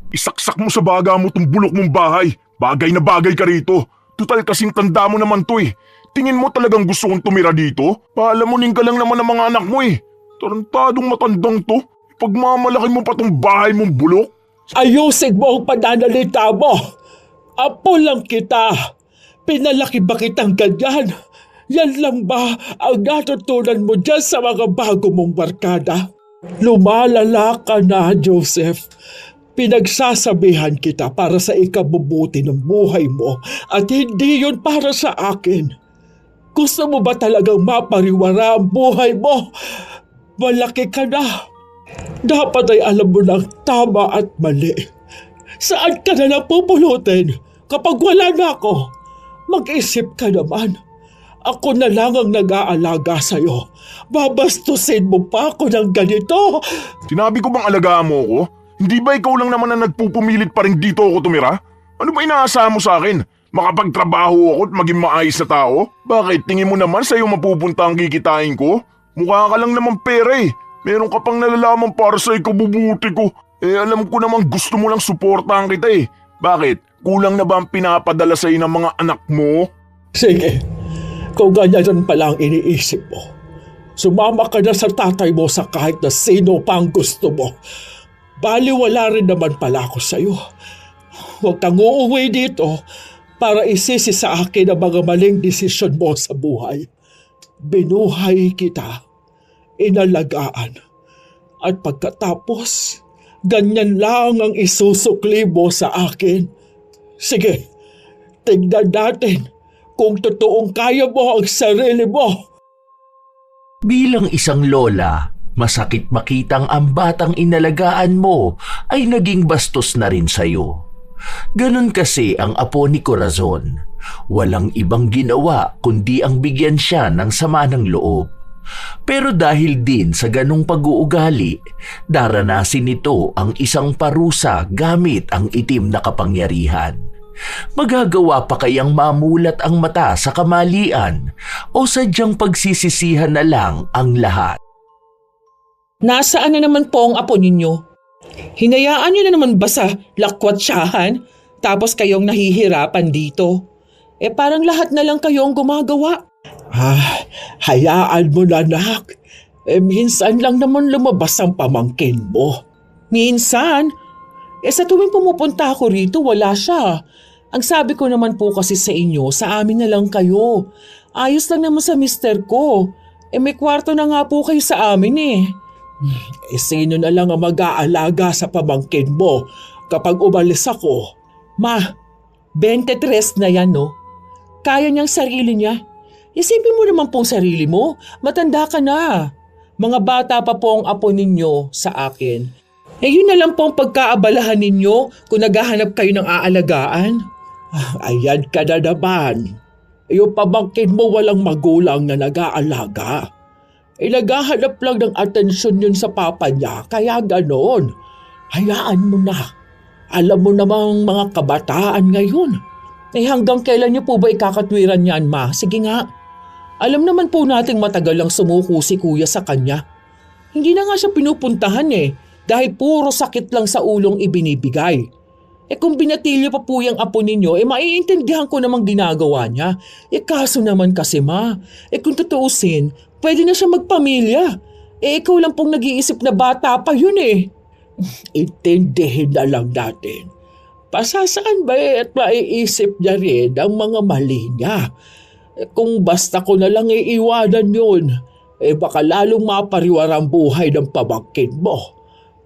Isaksak mo sa baga mo tong bulok mong bahay. Bagay na bagay ka rito. Tutal kasing tanda mo naman to eh. Tingin mo talagang gusto kong tumira dito? Paalamunin ka lang naman ng mga anak mo eh. Tarantadong matandang to. Pagmamalaki mo pa tong bahay mong bulok. Ayusin mo ang pananalita mo. Apo lang kita. Pinalaki ba kitang ganyan? Yan lang ba ang natutunan mo dyan sa mga bago mong barkada? Lumalala ka na, Joseph. Pinagsasabihan kita para sa ikabubuti ng buhay mo at hindi yun para sa akin. Gusto mo ba talagang mapariwara ang buhay mo? Malaki ka na. Dapat ay alam mo ng tama at mali. Saan ka na lang pupulutin kapag wala na ako? Mag-isip ka naman. Ako na lang ang nag-aalaga sa'yo. Babastusin mo pa ako ng ganito. Sinabi ko bang alagaan mo ako? Hindi ba ikaw lang naman na nagpupumilit pa rin dito ako tumira? Ano ba inaasahan mo sa akin? Makapagtrabaho ako at maging maayos na tao? Bakit? Tingin mo naman sa'yo mapupunta ang kikitain ko? Mukha ka lang naman pera eh. Meron ka pang nalalaman para sa ikabubuti ko. Alam ko namang gusto mo lang suportahan kita eh. Bakit? Kulang na ba ang pinapadala sa'yo ng mga anak mo? Sige, kung ganyan pala ang iniisip mo, sumama ka na sa tatay mo sa kahit na sino pa ang gusto mo. Baliwala rin naman pala ako sa'yo. Huwag kang uuwi dito para isisi sa akin ang mga maling desisyon mo sa buhay. Binuhay kita, inalagaan, at pagkatapos, ganyan lang ang isusukli mo sa akin. Sige, tignan natin kung totoong kaya mo ang sarili mo. Bilang isang lola, masakit makitang ang batang inalagaan mo ay naging bastos na rin sa'yo. Ganon kasi ang apo ni Corazon. Walang ibang ginawa kundi ang bigyan siya ng sama ng loob. Pero dahil din sa ganong pag-uugali, daranasin nito ang isang parusa gamit ang itim na kapangyarihan. Magagawa pa kayang mamulat ang mata sa kamalian o sadyang pagsisisihan na lang ang lahat? Nasaan na naman po ang apo ninyo? Hinayaan niyo na naman ba sa lakwatsahan tapos kayong nahihirapan dito? Parang lahat na lang kayo ang gumagawa. Hayaan mo na, anak. Minsan lang naman lumabas ang pamangkin mo. Minsan, sa tuwing pumupunta ako rito, wala siya. Ang sabi ko naman po kasi sa inyo, sa amin na lang kayo. Ayos lang naman sa mister ko. May kwarto na nga po kayo sa amin eh. Sino na lang ang mag-aalaga sa pamangkin mo kapag umalis ako? Ma, 23 na yan no? Kaya niyang sarili niya. Isipin mo naman pong sarili mo, matanda ka na. Mga bata pa po ang apo ninyo sa akin. Yun na lang po ang pagkaabalahan ninyo kung naghahanap kayo ng aalagaan. Ayan ka na naman. Yung pamangkin mo walang magulang na nag-aalaga. Naghahanap lang ng atensyon yun sa papa niya, kaya ganon. Hayaan mo na. Alam mo namang mga kabataan ngayon. Hanggang kailan niyo po ba ikakatwiran yan, ma? Sige nga. Alam naman po nating matagal lang sumuko si kuya sa kanya. Hindi na nga siya pinupuntahan dahil puro sakit lang sa ulong ibinibigay. Kung binatilyo pa po yung apo ninyo, maiintindihan ko namang ginagawa niya. Kaso naman kasi ma, kung tutuusin, pwede na siya magpamilya. Ikaw lang pong nag-iisip na bata pa yun Intindihin na lang natin. Pasasaan ba at maiisip niya rin ang mga mali niya? Kung basta ko na lang iiwanan yun, baka lalong mapariwara ang buhay ng pamangkin mo.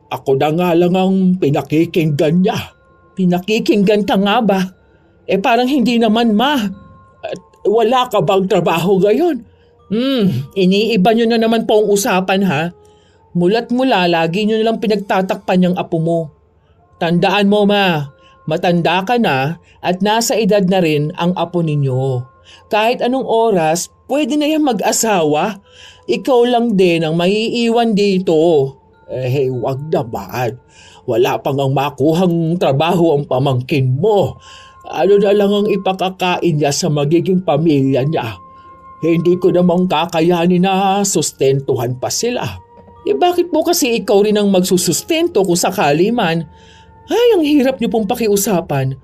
Ako na nga lang ang pinakikinggan niya. Pinakikinggan ka nga ba? Parang hindi naman ma. Wala ka bang trabaho ngayon? Iniiba nyo na naman po ang usapan ha. Mula't mula, lagi nyo nalang pinagtatakpan yung apo mo. Tandaan mo ma, matanda ka na at nasa edad na rin ang apo ninyo. Kahit anong oras, pwede na yan mag-asawa. Ikaw lang din ang maiiwan dito. Wag naman. Wala pang ang makuhang trabaho ang pamangkin mo. Ano na lang ang ipakakain niya sa magiging pamilya niya. Hindi ko namang kakayanin na sustentuhan pa sila. Bakit po kasi ikaw rin ang magsusustento kung sakali man? Ay, ang hirap niyo pong pakiusapan.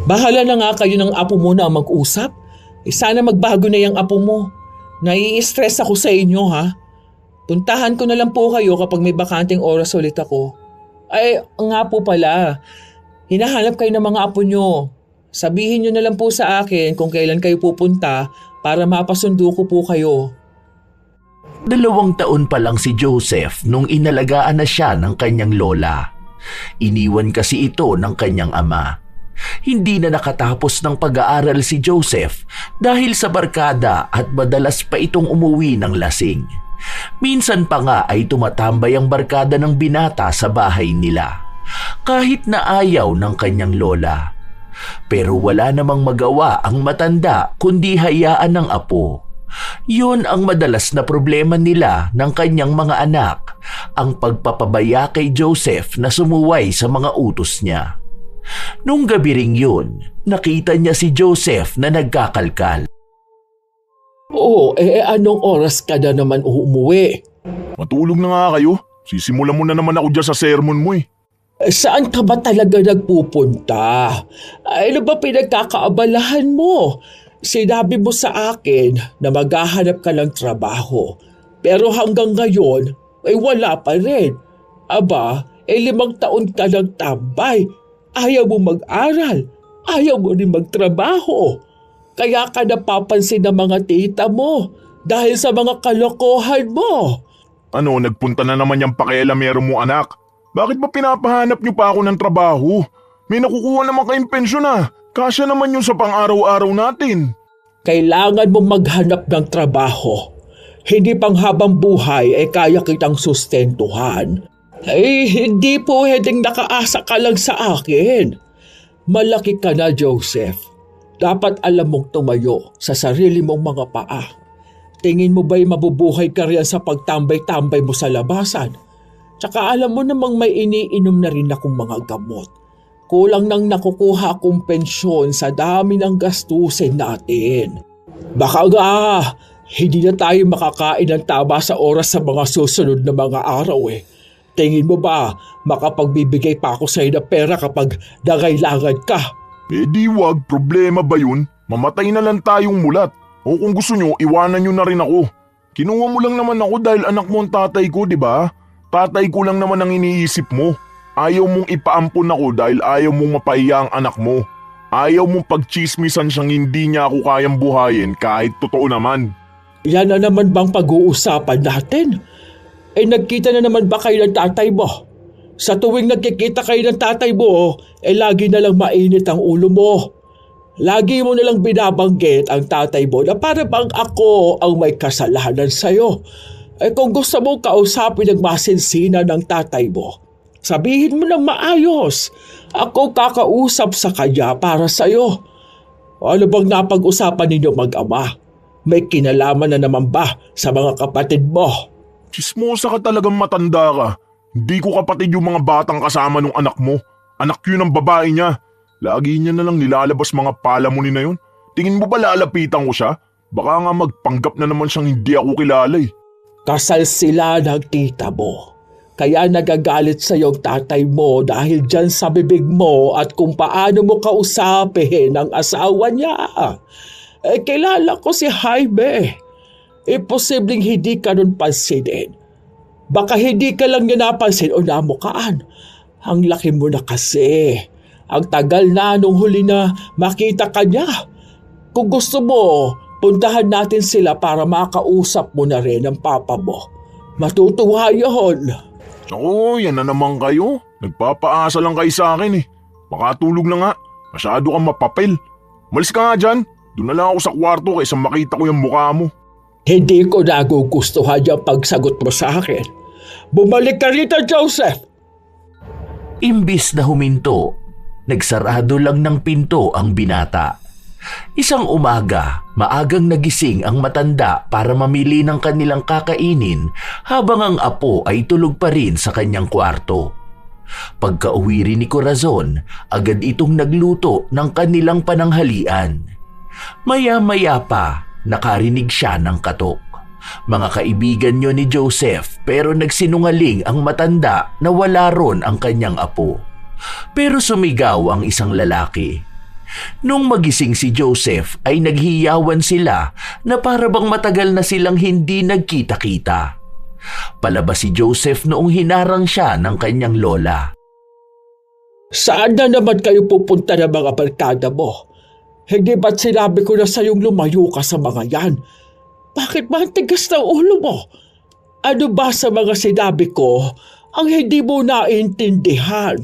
Bahala na nga kayo ng apo mo na mag-usap. Sana magbago na yung apo mo. Nai-stress ako sa inyo ha. Puntahan ko na lang po kayo kapag may bakanting oras ulit ako. Ay, nga po pala. Hinahanap kayo ng mga apo nyo. Sabihin nyo na lang po sa akin kung kailan kayo pupunta para mapasundo ko po kayo. 2 taon pa lang si Joseph nung inalagaan na siya ng kanyang lola. Iniwan kasi ito ng kanyang ama. Hindi na nakatapos ng pag-aaral si Joseph dahil sa barkada at madalas pa itong umuwi ng lasing. Minsan pa nga ay tumatambay ang barkada ng binata sa bahay nila, kahit na ayaw ng kanyang lola. Pero wala namang magawa ang matanda kundi hayaan ng apo. Yun ang madalas na problema nila ng kanyang mga anak, ang pagpapabaya kay Joseph na sumuway sa mga utos niya. Nung gabi ring yun, nakita niya si Joseph na nagkakalkal. Anong oras ka na naman umuwi? Matulog na nga kayo. Sisimulan mo na naman ako dyan sa sermon mo eh. Saan ka ba talaga nagpupunta? Ano ba pinagkakaabalahan mo? Sinabi mo sa akin na maghahanap ka ng trabaho. Pero hanggang ngayon, ay wala pa rin. Aba, 5 taon ka nang tambay. Ayaw mo mag-aral. Ayaw mo rin magtrabaho. Kaya ka napapansin ng mga tita mo dahil sa mga kalokohan mo. Ano, nagpunta na naman yung pakialamero mo anak. Bakit ba pinapahanap niyo pa ako ng trabaho? May nakukuha naman kayong pensyon na. Kasya naman yun sa pang-araw-araw natin. Kailangan mo maghanap ng trabaho. Hindi pang habang buhay ay kaya kitang sustentuhan. Ay, hindi po pwedeng nakaasa ka lang sa akin. Malaki ka na, Joseph. Dapat alam mong tumayo sa sarili mong mga paa. Tingin mo ba'y mabubuhay ka riyan sa pagtambay-tambay mo sa labasan? Tsaka alam mo namang may iniinom na rin akong mga gamot. Kulang nang nakukuha akong pensyon sa dami ng gastusin natin. Baka nga, hindi na tayo makakain ng tama sa oras sa mga susunod na mga araw eh. Tingin mo ba makapagbibigay pa ako sa iyo ng pera kapag nangailangan ka? Di wag, problema ba yun? Mamatay na lang tayong mulat. O kung gusto nyo, iwanan nyo na rin ako. Kinuha mo lang naman ako dahil anak mo ang tatay ko, di ba? Tatay ko lang naman ang iniisip mo. Ayaw mong ipaampon ako dahil ayaw mong mapahiya ang anak mo. Ayaw mong pagchismisan siyang hindi niya ako kayang buhayin kahit totoo naman. Yan na naman bang pag-uusapan natin? Nagkita na naman ba kayo ng tatay mo? Sa tuwing nagkikita kayo ng tatay mo, lagi na lang mainit ang ulo mo. Lagi mo na lang binabanggit ang tatay mo na para bang ako ang may kasalanan sa'yo. Kung gusto mo kausapin ang masinsina ng tatay mo, sabihin mo ng maayos. Ako kakausap sa kanya para sa'yo. Ano bang napag-usapan ninyo mag-ama? May kinalaman na naman ba sa mga kapatid mo? Chismosa ka talagang matanda ka. Hindi ko kapatid yung mga batang kasama ng anak mo. Anak yun ang babae niya. Lagi niya na lang nilalabas mga palamunin na yun. Tingin mo ba lalapitan ko siya? Baka nga magpanggap na naman siyang hindi ako kilala eh. Kasal sila ng tita mo. Kaya nagagalit sa iyong tatay mo dahil dyan sa bibig mo at kung paano mo kausapin ang asawa niya. Kilala ko si Jaime. Posibleng hindi ka nun pansinin. Baka hindi ka lang niya napansin o namukaan. Ang laki mo na kasi. Ang tagal na nung huli na makita ka niya. Kung gusto mo, puntahan natin sila para makausap mo na rin ang papa mo. Matutuwa yun. Ako, yan na naman kayo. Nagpapaasa lang kayo sa akin eh. Makatulog na nga. Masyado kang mapapel. Malis ka nga dyan. Doon na lang ako sa kwarto kaysa makita ko yung mukha mo. Hindi ko nagugustuhan yung pagsagot mo sa akin. Bumalik ka rito, Joseph! Imbis na huminto, nagsarado lang ng pinto ang binata. Isang umaga, maagang nagising ang matanda para mamili ng kanilang kakainin habang ang apo ay tulog pa rin sa kanyang kwarto. Pagka-uwi rin ni Corazon, agad itong nagluto ng kanilang pananghalian. Maya-maya pa, nakarinig siya ng katok. Mga kaibigan niyo ni Joseph pero nagsinungaling ang matanda na wala ron ang kanyang apo. Pero sumigaw ang isang lalaki. Nung magising si Joseph ay naghiyawan sila na para bang matagal na silang hindi nagkita-kita. Palabas si Joseph noong hinarang siya ng kanyang lola. Saan na naman kayo pupunta ng mga barkada mo? Hindi ba't sinabi ko na sa'yong lumayo ka sa mga yan? Bakit ba ang tigas ng ulo mo? Ano ba sa mga sinabi ko ang hindi mo naintindihan?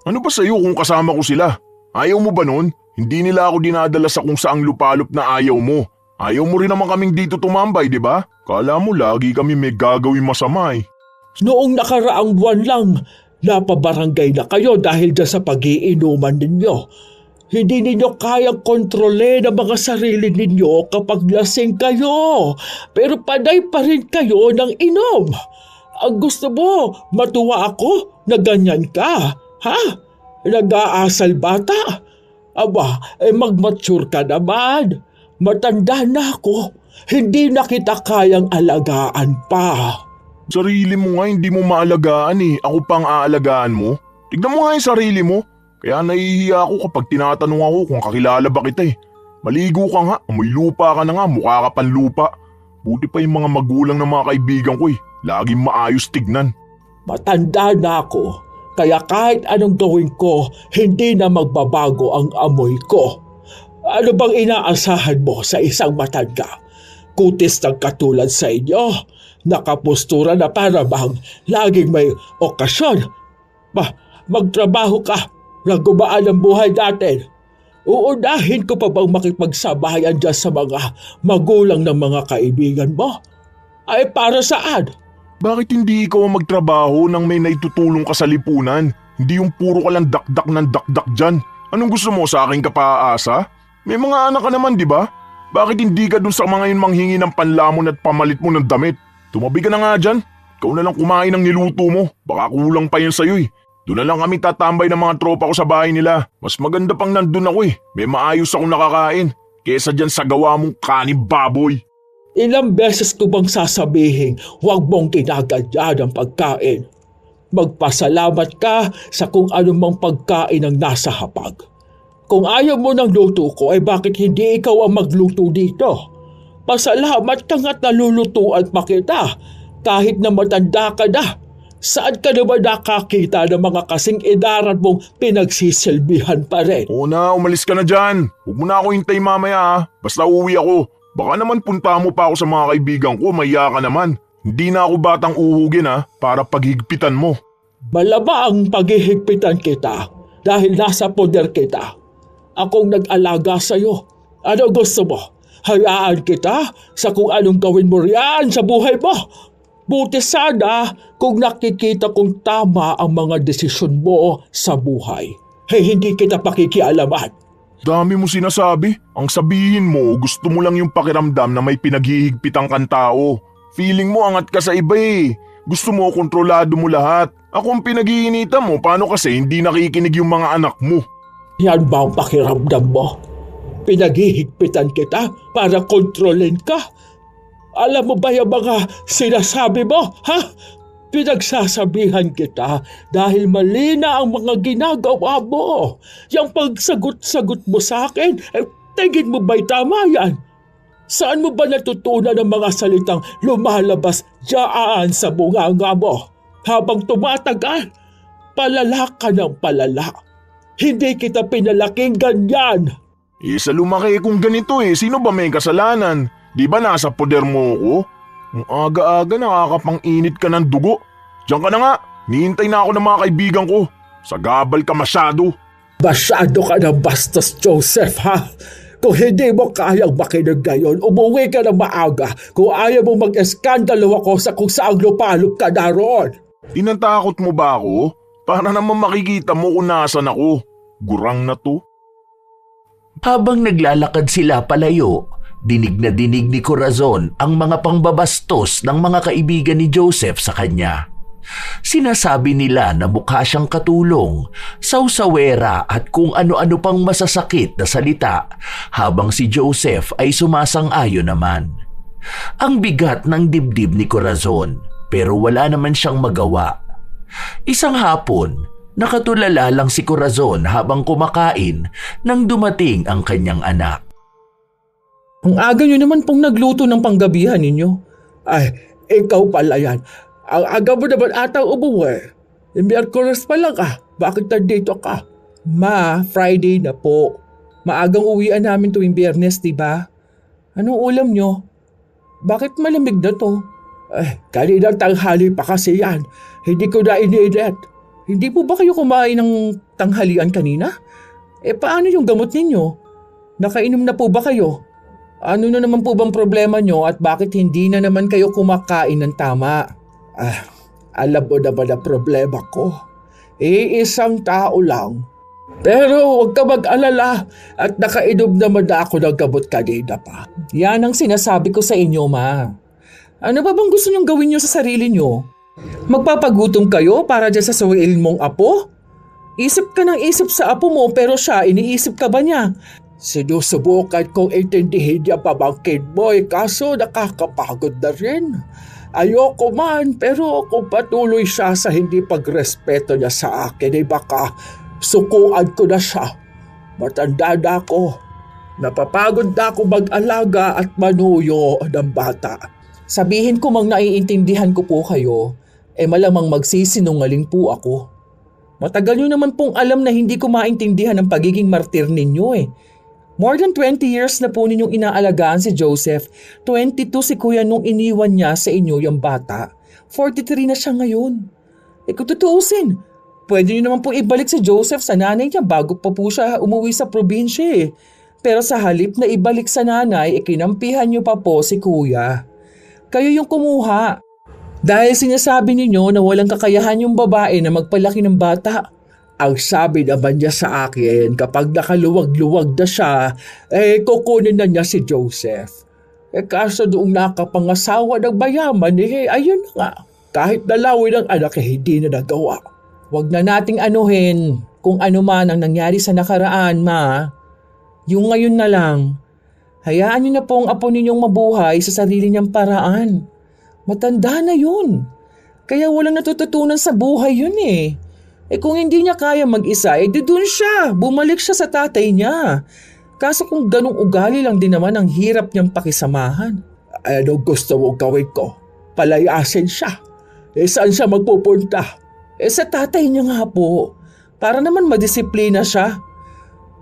Ano ba sa'yo kung kasama ko sila? Ayaw mo ba nun? Hindi nila ako dinadala sa kung saang lupalop na ayaw mo. Ayaw mo rin naman kaming dito tumambay, di ba? Kala mo lagi kami may gagawin masama eh. Noong nakaraang buwan lang, napabarangay na kayo dahil dyan sa pag-iinuman ninyo. Hindi ninyo kayang kontrolin ang mga sarili ninyo kapag lasing kayo. Pero panay pa rin kayo ng inom. Ang gusto mo, matuwa ako na ganyan ka. Ha? Nag-aasal bata? Aba, mag-mature ka naman. Matanda na ako. Hindi na kita kayang alagaan pa. Sarili mo nga hindi mo maalagaan eh. Ako pang aalagaan mo. Tignan mo nga yung sarili mo. Kaya nahihiya ako kapag tinatanong ako kung kakilala ba kita eh. Maligo ka nga, amoy lupa ka na nga, mukha ka pan lupa. Buti pa yung mga magulang ng mga kaibigan ko eh. Laging maayos tignan. Matanda na ako. Kaya kahit anong gawin ko, hindi na magbabago ang amoy ko. Ano bang inaasahan mo sa isang matanda? Kutis ng katulad sa inyo. Nakapustura na para bang laging may okasyon. Magtrabaho ka na gumaan ang buhay natin. Uunahin ko pa bang makipagsabayan dyan sa mga magulang ng mga kaibigan mo? Ay para saan? Bakit hindi ikaw ang magtrabaho nang may naitutulong ka sa lipunan? Hindi yung puro ka lang dakdak ng dakdak dyan. Anong gusto mo sa akin ka pa-aasa? May mga anak ka naman di ba? Bakit hindi ka dun sa mga yun manghingi ng panlamon at pamalit mo ng damit? Tumabi ka na nga dyan. Ikaw na lang kumain ng niluto mo. Baka kulang pa yun sa'yo eh. Doon na lang kami tatambay ng mga tropa ko sa bahay nila. Mas maganda pang nandun ako eh. May maayos akong nakakain. Kesa dyan sa gawa mong kanin baboy. Ilang beses ko bang sasabihin huwag mong ginaganyan ang pagkain? Magpasalamat ka sa kung anumang pagkain ang nasa hapag. Kung ayaw mo ng luto ko, ay bakit hindi ikaw ang magluto dito? Pasalamat ka nga't nalulutuan pa kita kahit na matanda ka na. Saan ka naman nakakita ng mga kasing edaran mong pinagsisilbihan pa rin? Oo na, umalis ka na dyan. Huwag mo na ako hintay mamaya ha. Basta uwi ako. Baka naman punta mo pa ako sa mga kaibigan ko, maya ka naman. Hindi na ako batang uhugin ha, para paghigpitan mo. Malaba ang paghihigpitan kita dahil nasa poder kita. Akong nag-alaga sa'yo. Ano gusto mo? Hayaan kita sa kung anong gawin mo riyan sa buhay mo. Buti sana kung nakikita kong tama ang mga desisyon mo sa buhay. Hindi kita pakikialaman. Dami mo sinasabi. Ang sabihin mo, gusto mo lang yung pakiramdam na may pinaghihigpitang kang tao. Feeling mo angat ka sa iba eh. Gusto mo kontrolado mo lahat. Ako ang pinag-iinitan mo, paano kasi hindi nakikinig yung mga anak mo? Yan ba ang pakiramdam mo? Pinaghihigpitan kita para kontrolin ka? Alam mo ba yung mga sinasabi mo, ha? Pinagsasabihan kita dahil mali na ang mga ginagawa mo. Yung pagsagot-sagot mo sa akin, tingin mo ba'y tama yan? Saan mo ba natutunan ang mga salitang lumalabas diyaan sa bunganga mo? Habang tumatagal, palala ka ng palala. Hindi kita pinalaking ganyan. Sa lumaki kung ganito sino ba may kasalanan? Di ba nasa poder mo ko? Ang aga-aga nakakapang-init ka ng dugo. Diyan ka na nga, nihintay na ako ng mga kaibigan ko. Sagabal ka masyado. Masyado ka ng bastos, Joseph, ha? Kung hindi mo kayang makinig ngayon, umuwi ka ng maaga. Kung ayaw mo mag-eskandalo ako sa kung saang lupalop ka naroon. Tinatakot mo ba ako? Para naman makikita mo kung nasan ako. Gurang na to. Habang naglalakad sila palayo, dinig na dinig ni Corazon ang mga pangbabastos ng mga kaibigan ni Joseph sa kanya. Sinasabi nila na mukha siyang katulong, sawsawera at kung ano-ano pang masasakit na salita habang si Joseph ay sumasang-ayon naman. Ang bigat ng dibdib ni Corazon pero wala naman siyang magawa. Isang hapon, Nakatulala lang si Corazon habang kumakain nang dumating ang kanyang anak. Ang aga nyo naman pong nagluto ng panggabihan ninyo. Ay, ikaw pala yan. Ang aga mo naman ata umuwi. Miyerkules pa lang Bakit nandito ka? Ma, Friday na po. Maagang uwian namin tuwing Biyernes, di ba? Anong ulam nyo? Bakit malamig na to? Kaninang tanghali pa kasi yan. Hindi ko na iniinit. Hindi po ba kayo kumain ng tanghalian kanina? Paano yung gamot ninyo? Nakainom na po ba kayo? Ano na naman po bang problema nyo at bakit hindi na naman kayo kumakain ng tama? Alam mo naman ang problema ko. Isang tao lang. Pero huwag ka mag-alala at nakainom naman na ako ng gamot kanina pa. Yan ang sinasabi ko sa inyo, ma. Ano ba bang gusto nyong gawin nyo sa sarili nyo? Magpapagutom kayo para dyan sa suwail mong apo? Isip ka ng isip sa apo mo pero siya, iniisip ka ba niya? Sinusubukan kong intindihin niya pamangkin mo kaso nakakapagod na rin. Ayoko man pero kung patuloy siya sa hindi pagrespeto niya sa akin baka sukuan ko na siya. Matanda na ako. Napapagod na ako mag-alaga at manuyo ng bata. Sabihin ko mang naiintindihan ko po kayo, malamang magsisinungaling po ako. Matagal nyo naman pong alam na hindi ko maintindihan ang pagiging martir ninyo More than 20 years na po ninyong inaalagaan si Joseph. 22 si kuya nung iniwan niya sa inyo yung bata. 43 na siya ngayon. Kung tutuusin, pwede niyo naman po ibalik si Joseph sa nanay niya bago pa po siya umuwi sa probinsya Pero sa halip na ibalik sa nanay, kinampihan niyo pa po si kuya. Kayo yung kumuha. Dahil sinasabi ninyo na walang kakayahan yung babae na magpalaki ng bata. Ang sabi naman niya sa akin, kapag nakaluwag-luwag na siya, kukunin na niya si Joseph. Kaso doong nakapangasawa ng bayaman, ayun na nga. Kahit dalawin ang anak, hindi na nagawa. Huwag na nating anuhin kung ano man ang nangyari sa nakaraan, ma. Yung ngayon na lang. Hayaan niyo na po ang apo ninyong mabuhay sa sarili niyang paraan. Matanda na yun. Kaya walang natututunan sa buhay yun kung hindi niya kaya mag-isa, doon siya. Bumalik siya sa tatay niya. Kaso kung ganong ugali lang din naman ang hirap niyang pakisamahan. Ano gusto mong gawin ko? Palayasin siya. Saan siya magpupunta? Sa tatay niya nga po. Para naman madisiplina siya.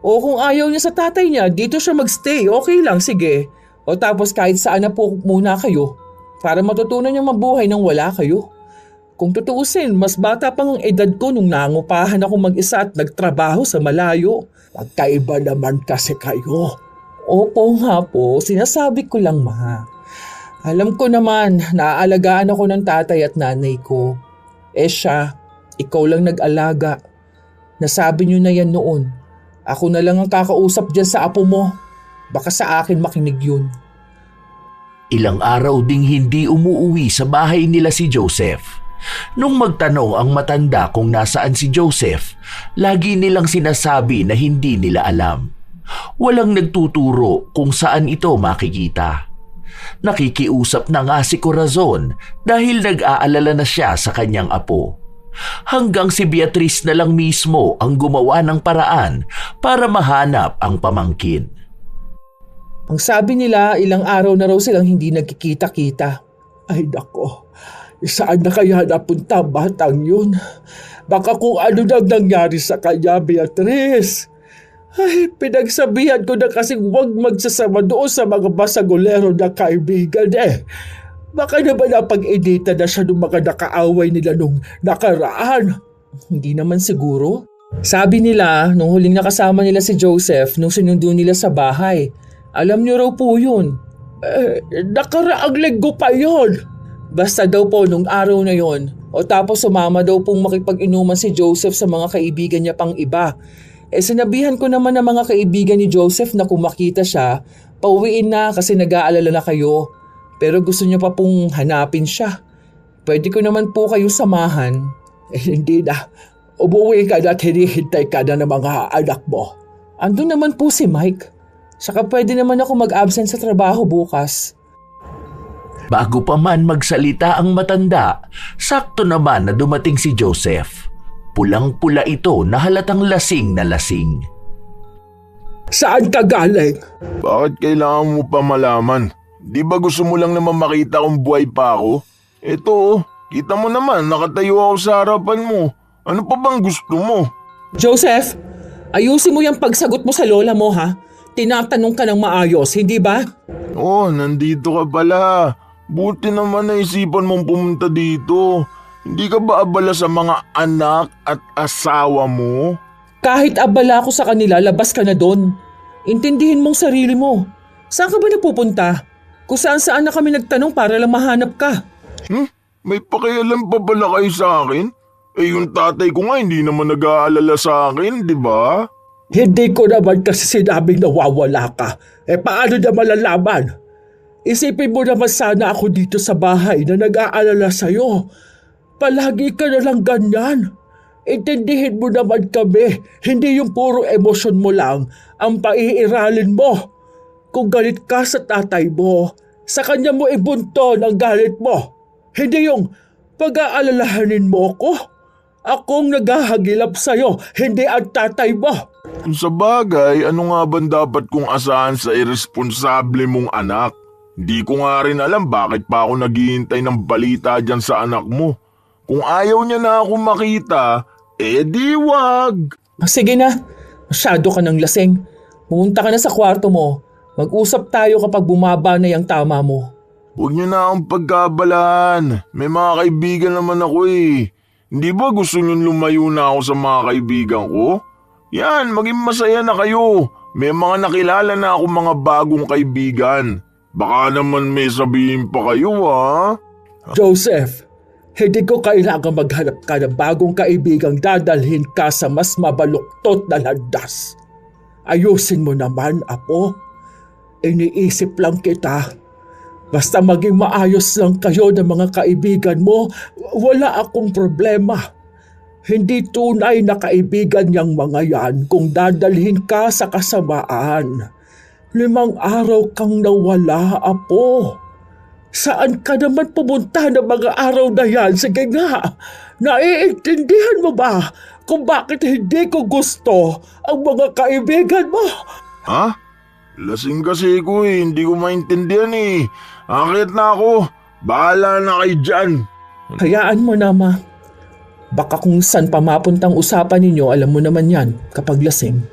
O kung ayaw niya sa tatay niya, dito siya magstay. Okay lang, sige. O tapos kahit saan na po muna kayo. Para matutunan niyang mabuhay nang wala kayo. Kung tutuusin, mas bata pang ang edad ko nung nangupahan ako mag-isa at nagtrabaho sa malayo. Magkaiba naman kasi kayo. Opo nga po, sinasabi ko lang ma. Alam ko naman, naaalagaan ako ng tatay at nanay ko. Siya, ikaw lang nag-alaga. Nasabi niyo na yan noon. Ako na lang ang kakausap dyan sa apo mo. Baka sa akin makinig yun. Ilang araw ding hindi umuuwi sa bahay nila si Joseph. Nung magtanong ang matanda kung nasaan si Joseph, lagi nilang sinasabi na hindi nila alam. Walang nagtuturo kung saan ito makikita. Nakikiusap na nga si Corazon dahil nag-aalala na siya sa kanyang apo. Hanggang si Beatriz na lang mismo ang gumawa ng paraan para mahanap ang pamangkin. Ang sabi nila, ilang araw na raw silang hindi nagkikita-kita. Ay nako. Saan na kaya napunta batang yun? Baka kung ano nang nangyari sa kanya, Beatriz. Ay, pinagsabihan ko na kasi huwag magsasama doon sa mga basagolero na kaibigan Baka naman napag-edita na siya nung mga nakaaway nila nung nakaraan. Hindi naman siguro. Sabi nila, nung huling nakasama nila si Joseph nung sinundo nila sa bahay. Alam niyo raw po yun. Nakaraang linggo pa yun. Basta daw po nung araw na yon. O tapos sumama daw pong makipag-inuman si Joseph sa mga kaibigan niya pang iba. Sinabihan ko naman ng mga kaibigan ni Joseph na kung makita siya, pauwiin na kasi nag-aalala na kayo. Pero gusto niyo pa pong hanapin siya. Pwede ko naman po kayo samahan. Hindi na. Umuwi ka na at hinihintay ka na ng mga anak mo. Andun naman po si Mike. Saka pwede naman ako mag-absent sa trabaho bukas. Bago pa man magsalita ang matanda, sakto naman na dumating si Joseph. Pulang-pula ito na halatang lasing na lasing. Saan ka galing? Bakit kailangan mo pa malaman? Di ba gusto mo lang naman makita kung buhay pa ako? Eto, kita mo naman, nakatayo ako sa harapan mo. Ano pa bang gusto mo? Joseph, ayusin mo yung pagsagot mo sa lola mo ha. Tinatanong ka ng maayos, hindi ba? Oh, nandito ka pala. Buti naman naisipan mong pumunta dito. Hindi ka ba abala sa mga anak at asawa mo? Kahit abala ako sa kanila, labas ka na doon. Intindihin mong sarili mo. Saan ka ba nagpupunta? Kung saan-saan na kami nagtanong para lang mahanap ka. May pakialam pa pala kayo sa akin? Eh yung tatay ko nga hindi naman nag-aalala sa akin, di ba? Hindi ko naman kasi sinabing nawawala ka. Paano na malalaman? Isipin mo naman sana ako dito sa bahay na nag-aalala sa'yo. Palagi ka na lang ganyan. Intindihin mo naman kami. Hindi yung puro emosyon mo lang ang paiiralin mo. Kung galit ka sa tatay mo, sa kanya mo ibunton ang galit mo. Hindi yung pag-aalalahanin mo ko. Akong naghahagilap sa'yo, hindi ang tatay mo. Kung sa bagay, ano nga ba dapat kong asahan sa irresponsable mong anak? Hindi ko nga rin alam bakit pa ako naghihintay ng balita dyan sa anak mo. Kung ayaw niya na ako makita, di wag. Sige na, masyado ka ng lasing. Pumunta ka na sa kwarto mo. Mag-usap tayo kapag bumaba na yung tama mo. Huwag niyo na akong pagkabalaan. May mga kaibigan naman ako eh. Hindi ba gusto niyong lumayo na ako sa mga kaibigan ko? Yan, maging masaya na kayo. May mga nakilala na ako mga bagong kaibigan. Baka naman may sabihin pa kayo ha? Joseph, hindi ko kailangan maghanap ka ng bagong kaibigang dadalhin ka sa mas mabaluktot na landas. Ayusin mo naman, Apo. Iniisip lang kita. Basta maging maayos lang kayo ng mga kaibigan mo, wala akong problema. Hindi tunay na kaibigan niyang mga yan kung dadalhin ka sa kasamaan. 5 araw kang nawala, Apo. Saan ka naman pumunta ng mga araw na yan? Sige nga, naiintindihan mo ba kung bakit hindi ko gusto ang mga kaibigan mo? Ha? Lasing kasi ko eh, hindi ko maintindihan eh. Akit na ako, bahala na kayo dyan. Hayaan mo na, Ma. Baka kung saan pa mapuntang usapan ninyo, alam mo naman yan kapag lasing.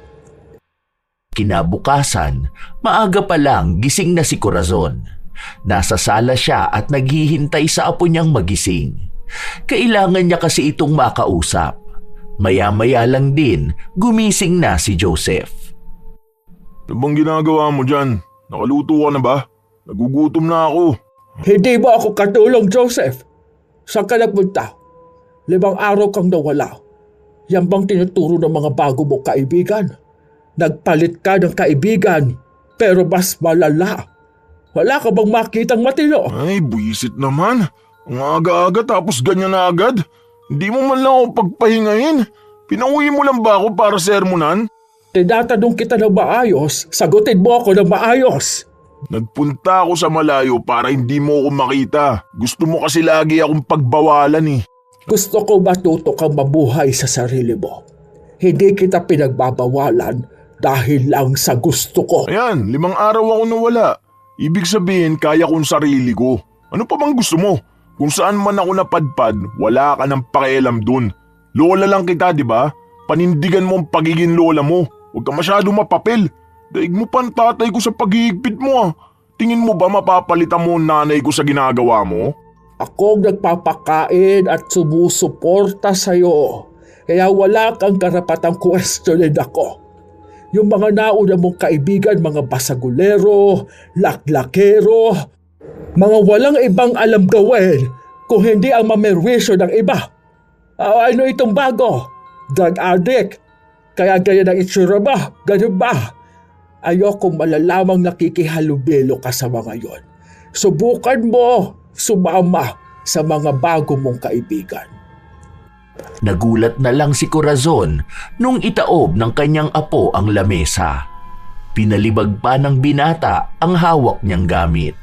Kinabukasan, maaga pa lang gising na si Corazon. Nasa sala siya at naghihintay sa apo niyang magising. Kailangan niya kasi itong makausap. Maya-maya lang din, gumising na si Joseph. Ano bang ginagawa mo dyan? Nakaluto ka na ba? Nagugutom na ako. Hindi mo ako katulong, Joseph. Saan ka nagpunta? 5 araw kang nawala. Yan bang tinuturo ng mga bago mong kaibigan? Nagpalit ka ng kaibigan, pero mas malala. Wala ka bang makitang matino? Ay, buwisit naman. Ang aga-aga tapos ganyan na agad. Hindi mo man lang ako pagpahingahin. Pinauwi mo lang ba ako para sermonan? Tinatanong kita ng maayos, sagutin mo ako ng maayos. Nagpunta ako sa malayo para hindi mo ako makita. Gusto mo kasi lagi akong pagbawalan eh. Gusto ko matuto kang mabuhay sa sarili mo. Hindi kita pinagbabawalan dahil lang sa gusto ko. Ayan, 5 araw ako nawala. Ibig sabihin kaya kong sarili ko. Ano pa bang gusto mo? Kung saan man ako napadpad, wala ka ng pakialam dun. Lola lang kita, di ba? Panindigan mo ang pagiging lola mo. Huwag ka masyado mapapil. Daig mo pa ang tatay ko sa paghihigpit mo ah. Tingin mo ba mapapalitan mo ang nanay ko sa ginagawa mo? Ako ang nagpapakain at sumusuporta sa'yo. Kaya wala kang karapatang questionin ako. Yung mga nauna mong kaibigan, mga basagulero, laklakero, mga walang ibang alam gawin kung hindi ang mamerwisyo ng iba. Ano itong bago? Drug addict. Kaya ganyan ang itsura ba? Ganun ba? Ayokong malalamang nakikihalubilo ka sa mga yon. Subukan mo sumama sa mga bago mong kaibigan. Nagulat na lang si Corazon nung itaob ng kanyang apo ang lamesa. Pinalibag pa ng binata ang hawak niyang gamit.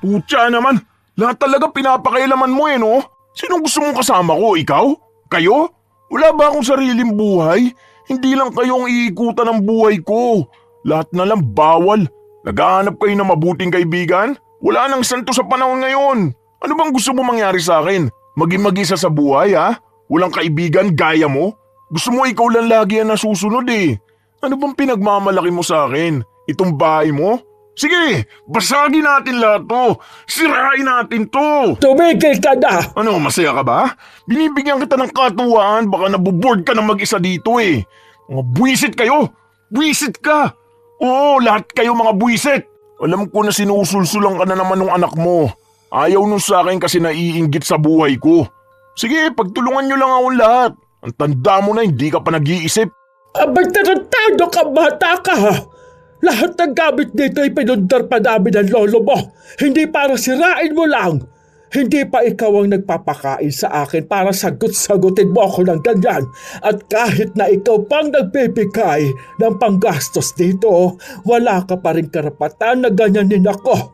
Putya naman, lahat talaga pinapakailaman mo eh no? Sinong gusto mong kasama ko, ikaw? Kayo? Wala ba akong sariling buhay? Hindi lang kayo ang iikutan ng buhay ko. Lahat na lang bawal. Naghahanap kayo ng mabuting kaibigan? Wala nang santo sa panahon ngayon. Ano bang gusto mo mangyari sa akin? Maging mag-isa sa buhay ha? Walang kaibigan gaya mo? Gusto mo ikaw lang lagi ang nasusunod eh. Ano bang pinagmamalaki mo sa akin? Itong bahay mo? Sige, basagin natin lahat to. Sirain natin to. Tumigil ka na! Ano, masaya ka ba? Binibigyan kita ng katuwaan, baka nabuboard ka na mag-isa dito eh. Mga buwisit kayo! Buwisit ka! Oo, lahat kayo mga buwisit! Alam ko na sinusulsulang ka na naman ng anak mo. Ayaw nun sa akin kasi naiinggit sa buhay ko. Sige, pagtulungan nyo lang akong lahat. Ang tanda mo na hindi ka pa nag-iisip. Abay, tarantado ka, bata ka ha! Lahat ng gamit dito ay pinundar pa namin ng lolo mo. Hindi para sirain mo lang. Hindi pa ikaw ang nagpapakain sa akin para sagot-sagutin mo ako ng ganyan. At kahit na ikaw pang nagpipigay ng panggastos dito, wala ka pa rin karapatan na ganyanin ako.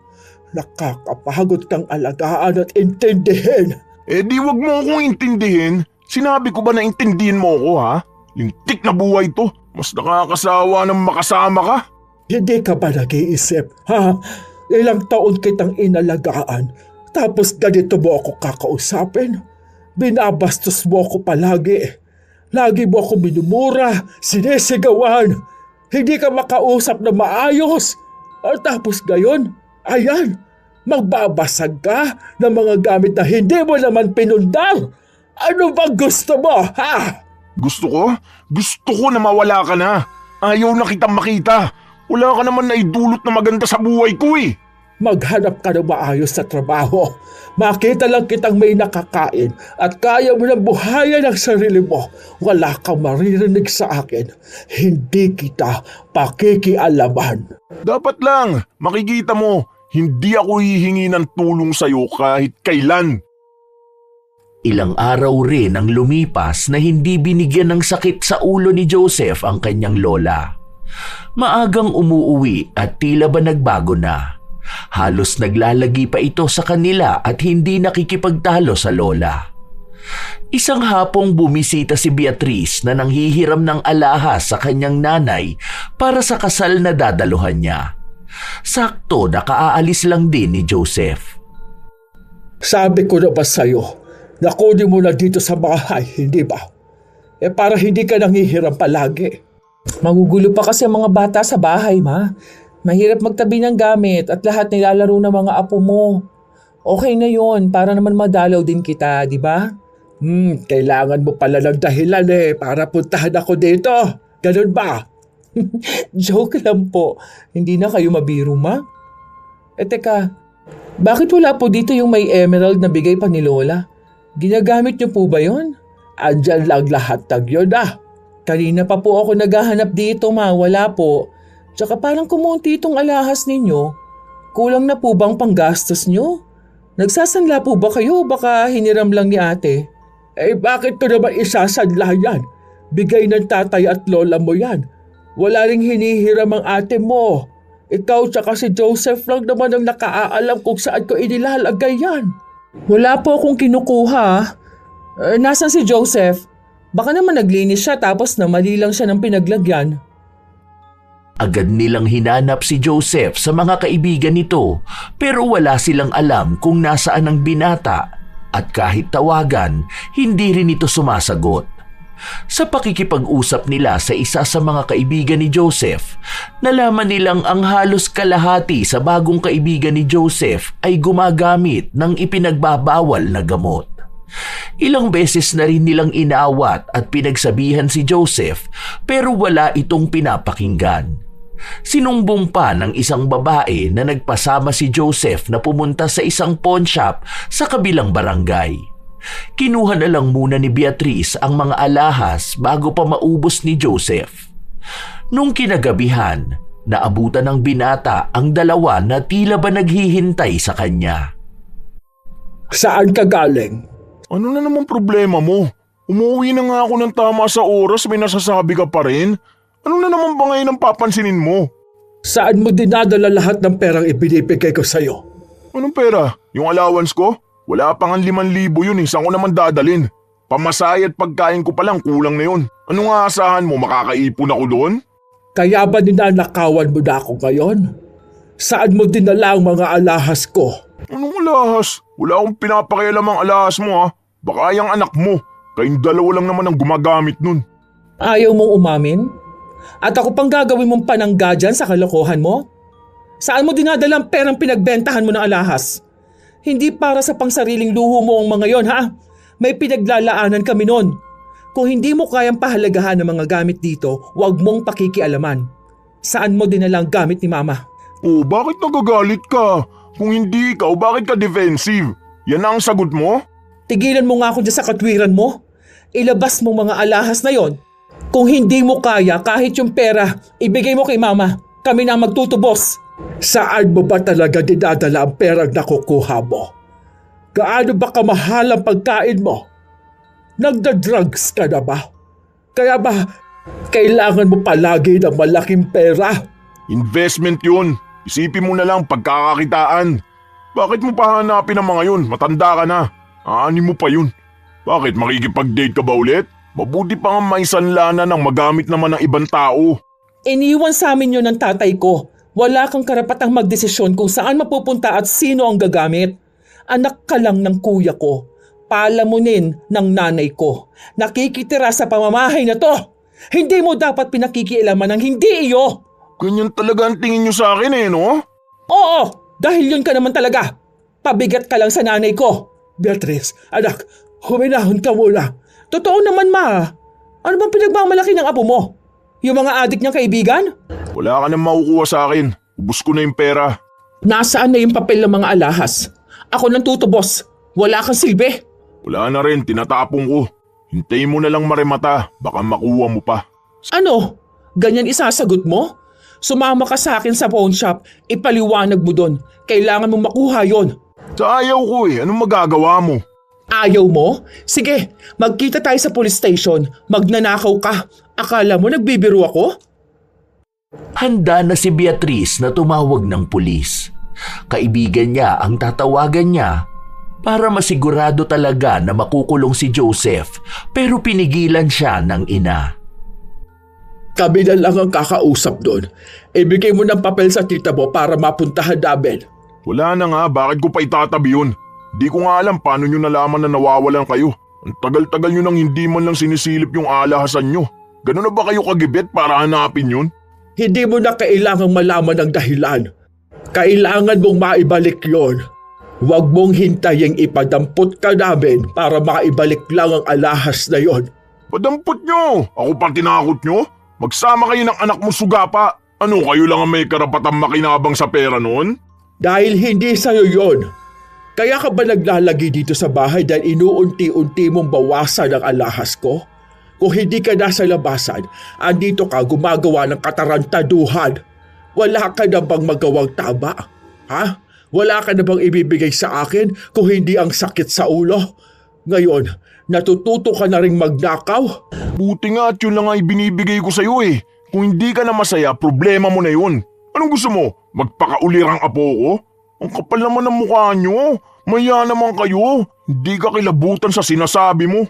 Nakakapagod kang alagaan at intindihin. Eh di wag mo akong intindihin. Sinabi ko ba na intindihin mo ako ha? Lintik na buhay to. Mas nakakasawa ng makasama ka. Hindi ka ba nag-iisip, ha? Ilang taon kitang inalagaan, tapos ganito mo ako kakausapin? Binabastos mo ako palagi. Lagi mo ako minumura, sinisigawan. Hindi ka makausap na maayos. At tapos gayon, ayan, magbabasag ka ng mga gamit na hindi mo naman pinundar. Ano bang gusto mo, ha? Gusto ko? Gusto ko na mawala ka na. Ayaw na kitang makita. Wala ka naman naidulot na maganda sa buhay ko eh. Maghanap ka ng maayos sa trabaho. Makita lang kitang may nakakain at kaya mo nang buhayan ang sarili mo. Wala kang maririnig sa akin. Hindi kita pakikialaman. Dapat lang, makikita mo, hindi ako hihingi ng tulong sa'yo kahit kailan. Ilang araw rin ang lumipas na hindi binigyan ng sakit sa ulo ni Joseph ang kanyang lola. Maagang umuuwi at tila ba nagbago na. Halos naglalagi pa ito sa kanila at hindi nakikipagtalo sa lola. Isang hapong bumisita si Beatrice na nanghihiram ng alahas sa kanyang nanay para sa kasal na dadaluhan niya. Sakto nakaaalis lang din ni Joseph. Sabi ko na ba sa'yo, nakunin mo na dito sa bahay, hindi ba? Para hindi ka nanghihiram palagi. Magugulo pa kasi ang mga bata sa bahay, ma. Mahirap magtabi ng gamit at lahat nilalaro ng mga apo mo. Okay na yon para naman madalaw din kita, di ba? Kailangan mo pala ng dahilan para puntahan ako dito. Ganun ba? Joke lang po. Hindi na kayo mabiro, ma? Teka, bakit wala po dito yung may emerald na bigay pa ni Lola? Ginagamit niyo po ba yon? Andyan lang lahat ng yun Kanina pa po ako naghahanap dito, ma. Wala po. Tsaka parang kumunti itong alahas ninyo. Kulang na po bang panggastos nyo? Nagsasanla po ba kayo? Baka hiniram lang ni ate. Bakit ko naman isasanla yan? Bigay ng tatay at lola mo yan. Wala ring hinihiram ang ate mo. Ikaw tsaka si Joseph lang naman ang nakaalam kung saan ko inilalagay yan. Wala po akong kinukuha. Nasaan si Joseph? Baka naman naglinis siya tapos namali lang siya ng pinaglagyan. Agad nilang hinanap si Joseph sa mga kaibigan nito pero wala silang alam kung nasaan ang binata at kahit tawagan, hindi rin ito sumasagot. Sa pakikipag-usap nila sa isa sa mga kaibigan ni Joseph, nalaman nilang ang halos kalahati sa bagong kaibigan ni Joseph ay gumagamit ng ipinagbabawal na gamot. Ilang beses na rin nilang inaawat at pinagsabihan si Joseph pero wala itong pinapakinggan. Sinumbong pa ng isang babae na nagpasama si Joseph na pumunta sa isang pawn shop sa kabilang barangay. Kinuha na lang muna ni Beatrice ang mga alahas bago pa maubos ni Joseph. Nung kinagabihan, naabutan ng binata ang dalawa na tila ba naghihintay sa kanya. Saan ka galing? Ano na naman problema mo? Umuwi na nga ako ng tama sa oras, may nasasabi ka pa rin? Ano na naman ba ngayon ang papansinin mo? Saan mo dinadala lahat ng perang ibinibigay ko sa'yo? Anong pera? Yung allowance ko? Wala pang 5,000 yun, saan ko naman dadalin? Pamasahe at pagkain ko palang kulang na yun. Anong aasahan mo, makakaipon ako doon? Kaya ba ninanakawan mo na ako ngayon? Saan mo dinala ang mga alahas ko? Anong alahas? Wala akong pinapakialamang alahas mo ha. Baka yung anak mo. Kayong dalawa lang naman ang gumagamit nun. Ayaw mong umamin? At ako pang gagawin mong panangga dyan sa kalokohan mo? Saan mo dinadala ang perang pinagbentahan mo ng alahas? Hindi para sa pangsariling luho mo ang mga yon, ha? May pinaglalaanan kami nun. Kung hindi mo kayang pahalagahan ng mga gamit dito, huwag mong pakikialaman. Saan mo dinala ang gamit ni Mama? Oh, bakit nagagalit ka? Kung hindi ikaw, bakit ka defensive? Yan ang sagot mo? Tigilan mo nga ako dyan sa katwiran mo. Ilabas mo mga alahas na yon. Kung hindi mo kaya, kahit yung pera, ibigay mo kay Mama. Kami na magtutubos. Saan mo ba talaga dinadala ang perang nakukuha mo? Gaano ba kamahal ang pagkain mo? Nagda-drugs ka na ba? Kaya ba kailangan mo palagi ng malaking pera? Investment yun. Isipin mo na lang pagkakakitaan. Bakit mo pa hanapin ang mga yun? Matanda ka na. Aanin mo pa yun. Bakit makikipag-date ka ba ulit? Mabuti pa nga may sanlana ng magamit naman ng ibang tao. Iniwan sa amin yun ng tatay ko. Wala kang karapatang magdesisyon kung saan mapupunta at sino ang gagamit. Anak ka lang ng kuya ko. Palamunin ng nanay ko. Nakikitira sa pamamahay na to. Hindi mo dapat pinakikialaman ng hindi iyo. Ganyan talaga ang tingin nyo sa akin no? Oo, dahil yun ka naman talaga. Pabigat ka lang sa nanay ko. Beatrice, anak, huminahon ka muna. Totoo naman, Ma. Ano bang pinagmamalaki ng apo mo? Yung mga adik niyang kaibigan? Wala ka nang makukuha sa akin. Ubus ko na yung pera. Nasaan na yung papel ng mga alahas? Ako nang tutubos. Wala kang silbi. Wala na rin, tinatapong ko. Hintayin mo na lang maremata. Baka makuha mo pa. Ano? Ganyan isasagot mo? Sumama ka sa akin sa pawn shop. Ipaliwanag mo doon. Kailangan mong makuha yon. Sa ayaw ko anong magagawa mo? Ayaw mo? Sige, magkita tayo sa police station. Magnanakaw ka. Akala mo nagbibiro ako? Handa na si Beatrice na tumawag ng pulis. Kaibigan niya ang tatawagan niya para masigurado talaga na makukulong si Joseph, pero pinigilan siya ng ina. Kami na lang ang kakausap doon. Ibigay mo ng papel sa tita mo para mapuntahan namin. Wala na nga, bakit ko pa itatabi yun? Di ko nga alam paano nyo nalaman na nawawalan kayo. Ang tagal-tagal nyo nang hindi man lang sinisilip yung alahasan nyo. Ganun na ba kayo kagibet para hanapin yun? Hindi mo na kailangang malaman ang dahilan. Kailangan mong maibalik yon. Huwag mong hintaying ipadampot ka namin para maibalik lang ang alahas na yon. Padampot nyo! Ako pa tinakot nyo? Magsama kayo ng anak mo sugapa. Ano, kayo lang ang may karapatang makinabang sa pera noon? Dahil hindi sa'yo yon. Kaya ka ba naglalagi dito sa bahay dahil inuunti-unti mong bawasan ang alahas ko? Kung hindi ka nasa labasan, andito ka gumagawa ng katarantaduhan. Wala ka na bang magawang tama? Ha? Wala ka na bang ibibigay sa akin kung hindi ang sakit sa ulo? Ngayon, natututo ka na ring magnakaw? Buti nga at yun lang ay binibigay ko sa'yo Kung hindi ka na masaya, problema mo na yun. Anong gusto mo? Magpakaulirang apo ko? Ang kapal naman ng mukha nyo. Maya naman kayo. Hindi ka kilabutan sa sinasabi mo.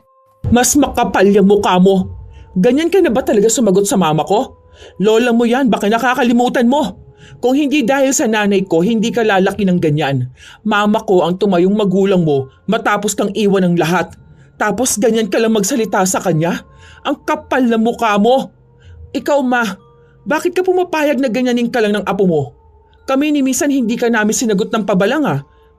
Mas makapal yung mukha mo. Ganyan ka na ba talaga sumagot sa mama ko? Lola mo yan, baka nakakalimutan mo. Kung hindi dahil sa nanay ko, hindi ka lalaki ng ganyan. Mama ko ang tumayong magulang mo matapos kang iwan ng lahat. Tapos ganyan ka lang magsalita sa kanya? Ang kapal ng mukha mo. Ikaw ma, bakit ka pumapayag na ganyanin ka lang ng apo mo? Kami ni Misan hindi ka namin sinagot ng pabalang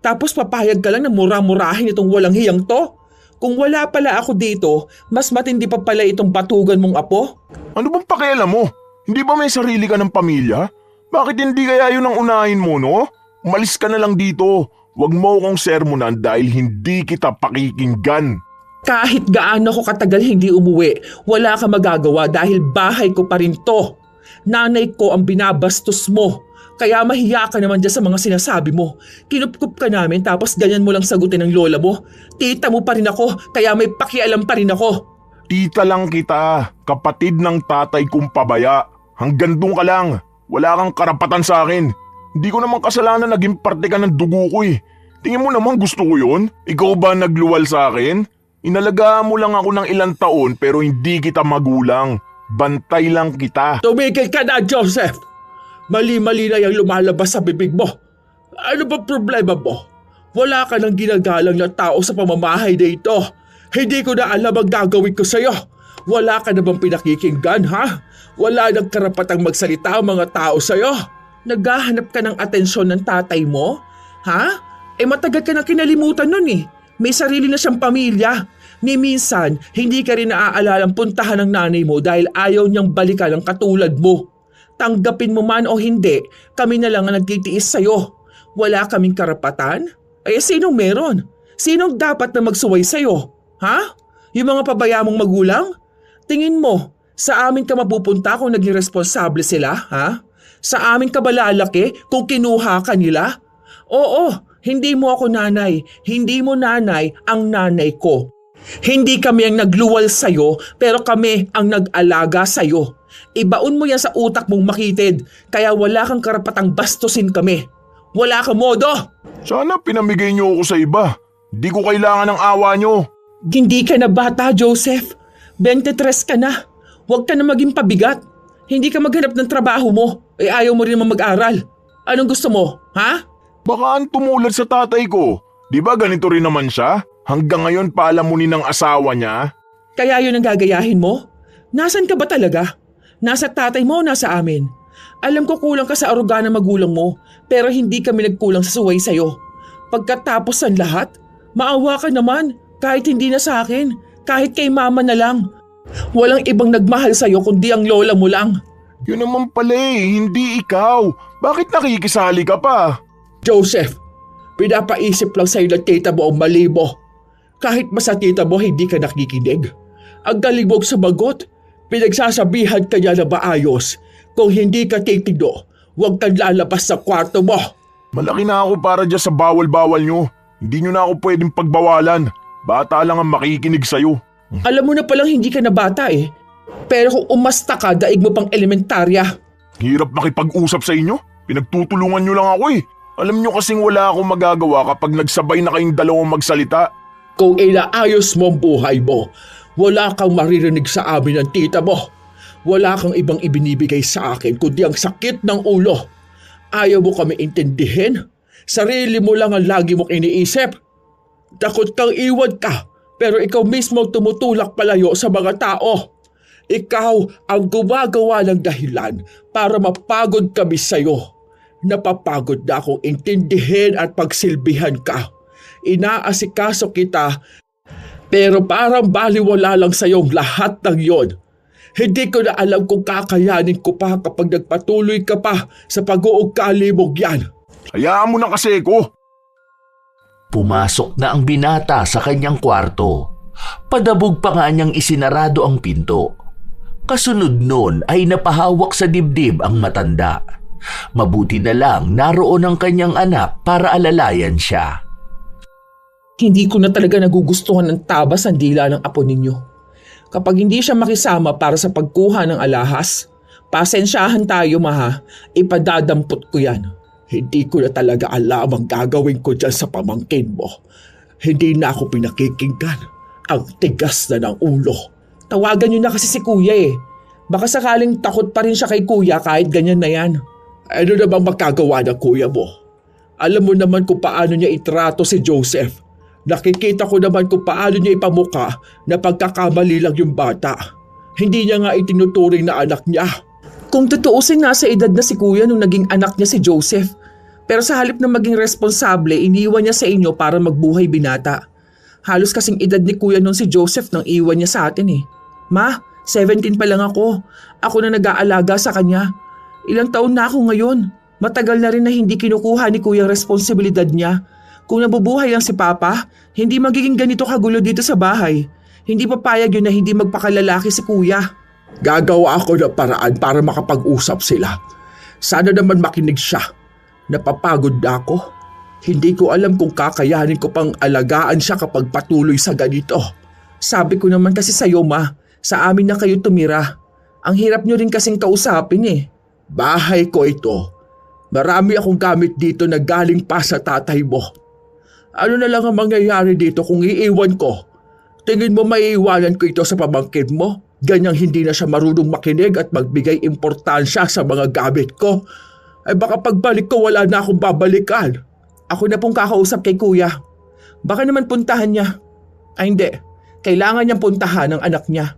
Tapos papayag ka lang na mura-murahin itong walang hiyang to? Kung wala pala ako dito, mas matindi pa pala itong batugan mong apo? Ano bang pakialam mo? Hindi ba may sarili ka ng pamilya? Bakit hindi kaya yun ang unahin mo, no? Umalis ka na lang dito. Huwag mo akong sermonan dahil hindi kita pakikinggan. Kahit gaano ko katagal hindi umuwi, wala ka magagawa dahil bahay ko pa rin to. Nanay ko ang binabastos mo. Kaya mahiya ka naman dyan sa mga sinasabi mo. Kinupkup ka namin tapos ganyan mo lang sagutin ng lola mo. Tita mo pa rin ako, kaya may pakialam pa rin ako. Tita lang kita, kapatid ng tatay kong pabaya. Hanggang doon ka lang. Wala kang karapatan sa akin. Hindi ko naman kasalanan naging parte ka ng dugo ko Tingin mo naman gusto ko yun? Ikaw ba nagluwal sa akin? Inalagaan mo lang ako ng ilang taon pero hindi kita magulang. Bantay lang kita. Tumigil ka na, Joseph! Mali-mali na yung lumalabas sa bibig mo. Ano ba problema mo? Wala ka nang ginagalang na tao sa pamamahay dito. Hindi ko na alam ang gagawin ko sa'yo. Wala ka na bang pinakikinggan, ha? Wala nang karapatang magsalita ang mga tao sa'yo. Naghahanap ka ng atensyon ng tatay mo? Ha? Matagal ka na kinalimutan nun eh. May sarili na siyang pamilya. Ni minsan, hindi ka rin naaalalang puntahan ng nanay mo dahil ayaw niyang balikan ang katulad mo. Tanggapin mo man o hindi, kami na lang ang nagtitiis sa'yo. Wala kaming karapatan? Sinong meron? Sinong dapat na magsuway sa'yo? Ha? Yung mga pabaya mong magulang? Tingin mo, sa amin ka mapupunta kung naging responsable sila, ha? Sa amin ka ba lalaki kung kinuha ka nila? Oo, hindi mo ako nanay. Hindi mo nanay ang nanay ko. Hindi kami ang nagluwal sa'yo, pero kami ang nag-alaga sa'yo. Ibaon mo yan sa utak mong makitid, kaya wala kang karapatang bastusin kami. Wala kang modo! Sana pinamigay niyo ako sa iba. Di ko kailangan ng awa niyo. Hindi ka na bata, Joseph. 23 ka na. Huwag ka na maging pabigat. Hindi ka maghanap ng trabaho mo. Ayaw mo rin naman mag-aral. Anong gusto mo, ha? Baka ang tumulad sa tatay ko. Di ba ganito rin naman siya? Hanggang ngayon palamunin ng asawa niya? Kaya yun ang gagayahin mo? Nasaan ka ba talaga? Nasa tatay mo o nasa amin? Alam ko kulang ka sa aruga ng magulang mo, pero hindi kami nagkulang sa suway sa'yo. Pagkatapos ng lahat, maawa ka naman kahit hindi na sa akin, kahit kay mama na lang. Walang ibang nagmahal sa'yo kundi ang lola mo lang. Yun naman pala hindi ikaw. Bakit nakikisali ka pa? Joseph, pinapaisip lang sa'yo ng tita mo ang mali mo. Kahit ba sa tita mo hindi ka nakikinig. Ang galing mong sumagot, pinagsasabihan ka niya na maayos. Kung hindi ka titido, huwag kang lalabas sa kwarto mo. Malaki na ako para dyan sa bawal-bawal nyo. Hindi nyo na ako pwedeng pagbawalan. Bata lang ang makikinig sa'yo. Alam mo na palang hindi ka na bata eh. Pero kung umasta ka, daig mo pang elementarya. Hirap makipag-usap sa inyo. Pinagtutulungan nyo lang ako eh. Alam nyo kasing wala akong magagawa kapag nagsabay na kayong dalawang magsalita. Kung inaayos mo ang buhay mo, wala kang maririnig sa amin ng tita mo. Wala kang ibang ibinibigay sa akin kundi ang sakit ng ulo. Ayaw mo kami intindihin. Sarili mo lang ang lagi mong iniisip. Takot kang iwan ka, pero ikaw mismo ang tumutulak palayo sa mga tao. Ikaw ang gumagawa ng dahilan para mapagod kami sa'yo. Napapagod na akong intindihin at pagsilbihan ka. Inaasikaso kita, pero parang baliwala lang sa'yo lahat ng yon. Hindi ko na alam kung kakayanin ko pa kapag nagpatuloy ka pa sa pag-uugali mong yan. Hayaan mo na kasi ko. Pumasok na ang binata sa kanyang kwarto. Padabog pa nga niyang isinarado ang pinto. Kasunod nun ay napahawak sa dibdib ang matanda. Mabuti na lang naroon ang kanyang anak para alalayan siya. Hindi ko na talaga nagugustuhan ng tabas ang dila ng apo ninyo. Kapag hindi siya makisama para sa pagkuha ng alahas, pasensyahan tayo maha, ipadadampot ko yan. Hindi ko na talaga alam ang gagawin ko dyan sa pamangkin mo. Hindi na ako pinakikinggan. Ang tigas na ng ulo. Tawagan niyo na kasi si kuya eh. Baka sakaling takot pa rin siya kay kuya kahit ganyan na yan. Ano na bang magkagawa ng kuya mo? Alam mo naman kung paano niya itrato si Joseph. Nakikita ko naman kung paano niya ipamuka na pagkakamali lang yung bata. Hindi niya nga itinuturing na anak niya. Kung tutuusin, nasa edad na si kuya nung naging anak niya si Joseph. Pero sa halip na maging responsable, iniwan niya sa inyo para magbuhay binata. Halos kasing edad ni kuya nung si Joseph nang iwan niya sa atin eh. Ma, 17 pa lang ako. Ako na nag-aalaga sa kanya. Ilang taon na ako ngayon. Matagal na rin na hindi kinukuha ni kuya ang responsibilidad niya. Kung nabubuhay ang si Papa, hindi magiging ganito kagulo dito sa bahay. Hindi papayag yun na hindi magpakalalaki si kuya. Gagawa ako ng paraan para makapag-usap sila. Sana naman makinig siya. Napapagod na ako. Hindi ko alam kung kakayanin ko pang alagaan siya kapag patuloy sa ganito. Sabi ko naman kasi sa'yo ma, sa amin na kayo tumira. Ang hirap nyo rin kasing kausapin eh. Bahay ko ito. Marami akong gamit dito na galing pa sa tatay mo. Ano na lang ang mangyayari dito kung iiwan ko? Tingin mo maiiwanan ko ito sa pamangkin mo? Ganyang hindi na siya marunong makinig at magbigay importansya sa mga gamit ko. Ay baka pagbalik ko wala na akong babalikan. Ako na pong kakausap kay kuya. Baka naman puntahan niya. Ay hindi, kailangan niyang puntahan ang anak niya.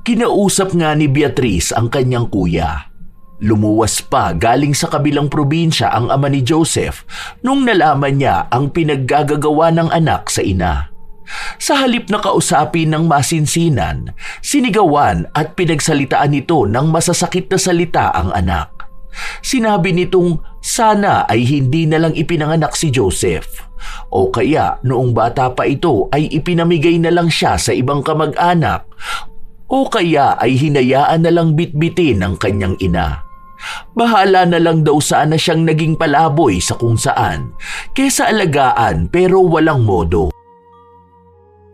Kinausap nga ni Beatrice ang kanyang kuya. Lumuwas pa galing sa kabilang probinsya ang ama ni Joseph nung nalaman niya ang pinaggagawa ng anak sa ina. Sa halip na kausapin ng masinsinan, sinigawan at pinagsalitaan nito ng masasakit na salita ang anak. Sinabi nitong sana ay hindi na lang ipinanganak si Joseph o kaya noong bata pa ito ay ipinamigay na lang siya sa ibang kamag-anak o kaya ay hinayaan na lang bitbitin ng kanyang ina. Bahala na lang daw sana siyang naging palaboy sa kung saan kesa alagaan pero walang modo.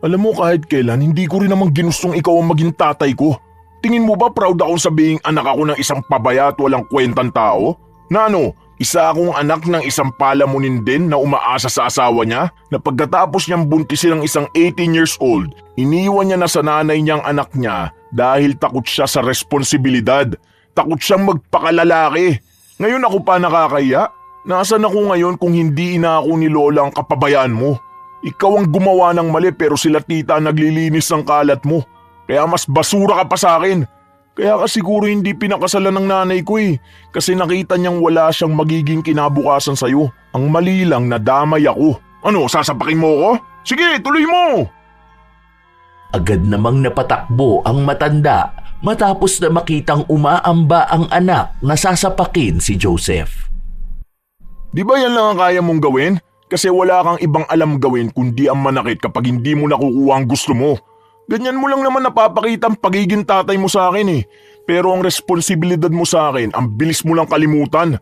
Alam mo kahit kailan, hindi ko rin namang ginustong ikaw ang maging tatay ko. Tingin mo ba proud akong sabihing anak ako ng isang pabaya at walang kwentang tao? Na ano, isa akong anak ng isang palamunin din na umaasa sa asawa niya na pagkatapos niyang buntisin ng isang 18 years old, iniwan niya na sa nanay niyang anak niya dahil takot siya sa responsibilidad. Takot siyang magpakalalaki. Ngayon ako pa nakakaya. Nasaan ako ngayon kung hindi ina ako ni Lola ang kapabayaan mo? Ikaw ang gumawa ng mali pero sila tita naglilinis ng kalat mo. Kaya mas basura ka pa sa akin. Kaya ka siguro hindi pinakasalan ng nanay ko eh. Kasi nakita niyang wala siyang magiging kinabukasan sa'yo. Ang mali lang nadamay ako. Ano, sasapakin mo ko? Sige, tuloy mo! Agad namang napatakbo ang matanda matapos na makitang umaamba ang anak na sasapakin si Joseph. Di ba yan lang ang kaya mong gawin? Kasi wala kang ibang alam gawin kundi ang manakit kapag hindi mo nakukuha ang gusto mo. Ganyan mo lang naman napapakita ang pagiging tatay mo sa akin eh. Pero ang responsibilidad mo sa akin, ang bilis mo lang kalimutan.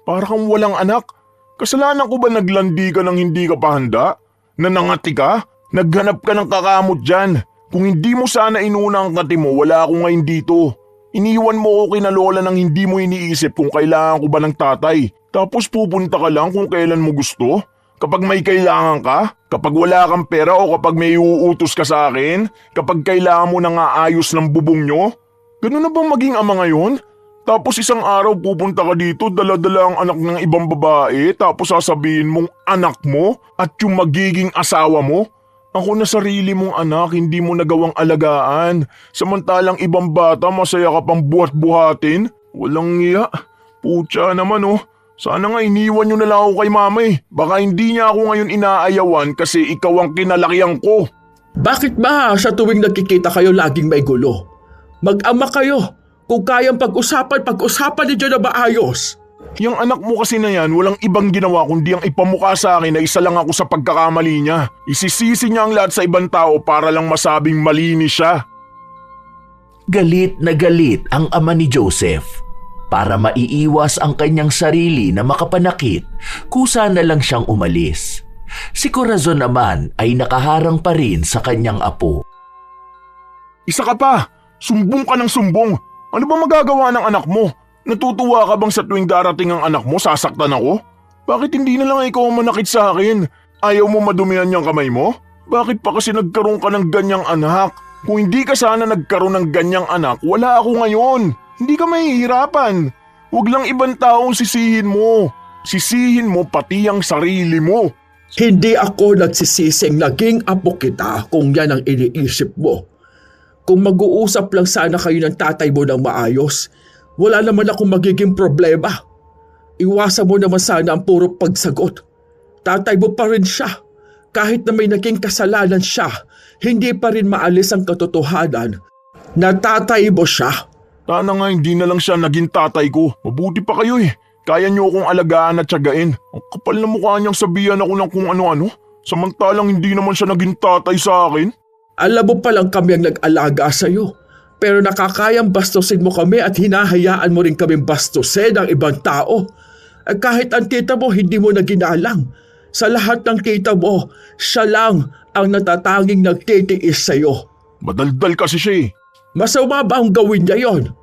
Para kang walang anak. Kasalanan ko ba naglandi ka nang hindi ka pa handa? Nanangati ka? Naghanap ka ng kakamot dyan. Kung hindi mo sana inuna ang kati mo, wala ako ngayon dito. Iniwan mo ko kina Lola nang hindi mo iniisip kung kailangan ko ba ng tatay. Tapos pupunta ka lang kung kailan mo gusto. Kapag may kailangan ka, kapag wala kang pera o kapag may uutos ka sa akin, kapag kailangan mo nang aayos ng bubong nyo. Ganun na bang maging ama ngayon? Tapos isang araw pupunta ka dito, dala-dala ang anak ng ibang babae, tapos sasabihin mong anak mo at yung magiging asawa mo? Ako na sarili mong anak, hindi mo nagawang alagaan. Samantalang ibang bata, masaya ka pang buhat-buhatin. Walang iya. Putya naman oh. Sana nga iniwan nyo na lang ako kay mama eh. Baka hindi niya ako ngayon inaayawan kasi ikaw ang kinalakihan ko. Bakit ba sa tuwing nagkikita kayo laging may gulo? Mag-ama kayo. Kung kayang pag-usapan ninyo na maayos. Yung anak mo kasi na yan, walang ibang ginawa kundi ang ipamukha sa akin na isa lang ako sa pagkakamali niya. Isisisi niya ang lahat sa ibang tao para lang masabing malinis siya. Galit na galit ang ama ni Joseph. Para maiiwas ang kanyang sarili na makapanakit, kusa na lang siyang umalis. Si Corazon naman ay nakaharang pa rin sa kanyang apo. Isa ka pa! Sumbong ka ng sumbong! Ano ba magagawa ng anak mo? Natutuwa ka bang sa tuwing darating ang anak mo sasaktan ako? Bakit hindi na lang ikaw ang manakit sa akin? Ayaw mo madumihan niyang kamay mo? Bakit pa kasi nagkaroon ka ng ganyang anak? Kung hindi ka sana nagkaroon ng ganyang anak, wala ako ngayon. Hindi ka mahihirapan. Huwag lang ibang taong sisihin mo. Sisihin mo pati ang sarili mo. Hindi ako nagsisising naging apo kita kung yan ang iniisip mo. Kung mag-uusap lang sana kayo ng tatay mo ng maayos, wala naman akong magiging problema. Iwasan mo naman sana ang puro pagsagot. Tatay mo pa rin siya. Kahit na may naging kasalanan siya, hindi pa rin maalis ang katotohanan na tatay mo siya. Sana nga hindi na lang siya naging tatay ko. Mabuti pa kayo eh. Kaya niyo akong alagaan at tiyagain. Ang kapal na mukha niyang sabihan ako ng kung ano-ano. Samantalang hindi naman siya naging tatay sa akin. Alam mo palang kami ang nag-alaga sa'yo. Pero nakakayang bastusin mo kami at hinahayaan mo rin kaming bastusin ng ibang tao. At kahit ang tita mo hindi mo na ginalang. Sa lahat ng tita mo, siya lang ang natatanging nagtitiis sa'yo. Madaldal kasi siya eh. Masama ba ang gawin niya yon?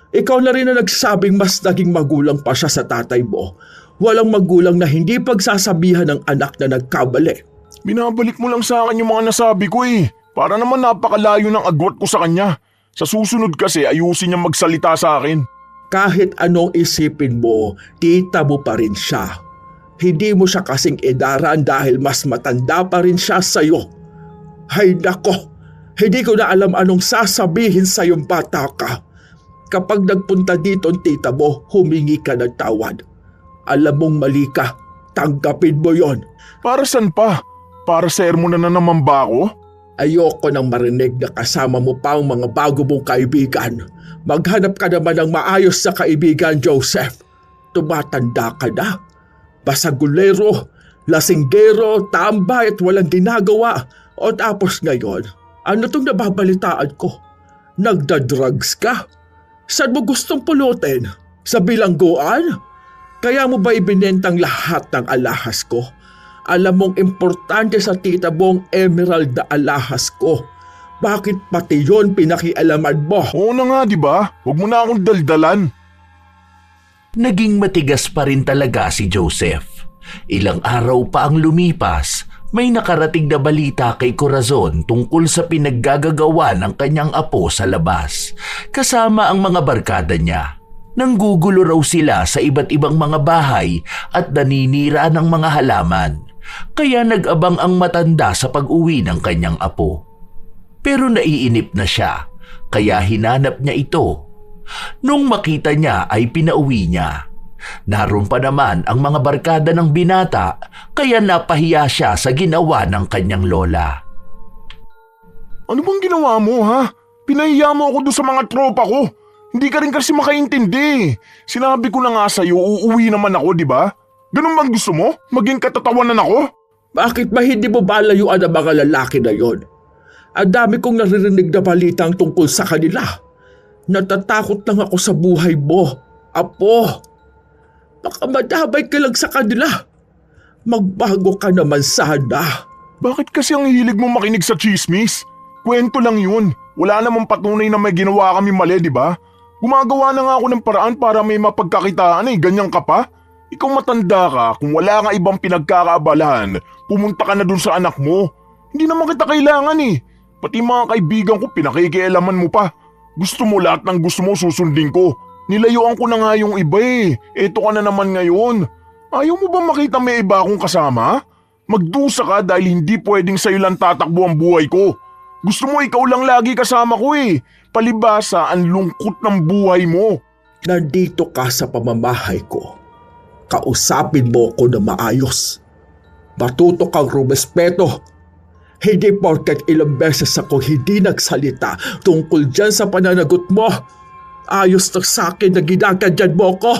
Ikaw na rin na nagsabing mas naging magulang pa siya sa tatay mo. Walang magulang na hindi pagsasabihan ng anak na nagkabali. Binabalik mo lang sa akin yung mga nasabi ko eh. Para naman napakalayo ng agwat ko sa kanya. Sa susunod kasi ayusin niya magsalita sa akin. Kahit anong isipin mo, tita mo pa rin siya. Hindi mo siya kasing edaran dahil mas matanda pa rin siya sa'yo. Hay nako, hindi ko na alam anong sasabihin sa'yong bata ka. Kapag nagpunta dito ang tita mo, humingi ka ng tawad. Alam mong mali ka, tanggapin mo yon. Para saan pa? Para sermon na naman ba ako? Ayoko nang marinig na kasama mo pa ang mga bago mong kaibigan. Maghanap ka naman ng maayos na kaibigan, Joseph. Tumatanda ka na. Basagulero, lasinggero, tambay at walang ginagawa. O tapos ngayon, ano tong nababalitaan ko? Nagda-drugs ka? Saan mo gustong pulutin? Sa bilangguan? Kaya mo ba ibinentang lahat ng alahas ko? Alam mong importante sa tita mong emerald na alahas ko. Bakit pati yon pinakialaman mo? Oo na nga, di ba? Huwag mo na akong daldalan. Naging matigas pa rin talaga si Joseph. Ilang araw pa ang lumipas, may nakarating na balita kay Corazon tungkol sa pinaggagagawa ng kanyang apo sa labas, kasama ang mga barkada niya. Nanggugulo raw sila sa iba't ibang mga bahay at naninira ng mga halaman, kaya nag-abang ang matanda sa pag-uwi ng kanyang apo. Pero naiinip na siya, kaya hinanap niya ito. Nung makita niya ay pinauwi niya. Naroon pa naman ang mga barkada ng binata, kaya napahiya siya sa ginawa ng kanyang lola. Ano bang ginawa mo ha? Pinahiya mo ako doon sa mga tropa ko. Hindi ka rin kasi makaintindi. Sinabi ko na nga sa'yo, uuwi naman ako, di ba? Ganun bang gusto mo? Maging katatawanan ako? Bakit ba hindi mo balayuan ang mga lalaki na yon? Ang dami kong naririnig na balitang tungkol sa kanila. Natatakot lang ako sa buhay mo, apo. Baka madamay ka lang sa kanila. Magbago ka naman sana. Bakit kasi ang hilig mo makinig sa chismis? Kwento lang yun. Wala namang patunay na may ginawa kami mali, di ba? Gumagawa na nga ako ng paraan para may mapagkakitaan eh. Ganyan ka pa? Ikaw matanda ka, kung wala nga ibang pinagkakaabalahan, pumunta ka na dun sa anak mo. Hindi naman kita kailangan eh. Pati mga kaibigan ko pinakikialaman mo pa. Gusto mo lahat ng gusto mo susundin ko. Nilayuan ko na nga yung iba eh. Eto ka na naman ngayon. Ayaw mo ba makita may iba akong kasama? Magdusa ka dahil hindi pwedeng sa'yo lang tatakbo ang buhay ko. Gusto mo ikaw lang lagi kasama ko eh. Palibasa ang lungkot ng buhay mo. Nandito ka sa pamamahay ko. Kausapin mo ko na maayos. Matuto kang rumespeto. Hindi porket ilang beses ako hindi nagsalita tungkol dyan sa pananagot mo. Ayos na sa akin na ginaganyan mo ko.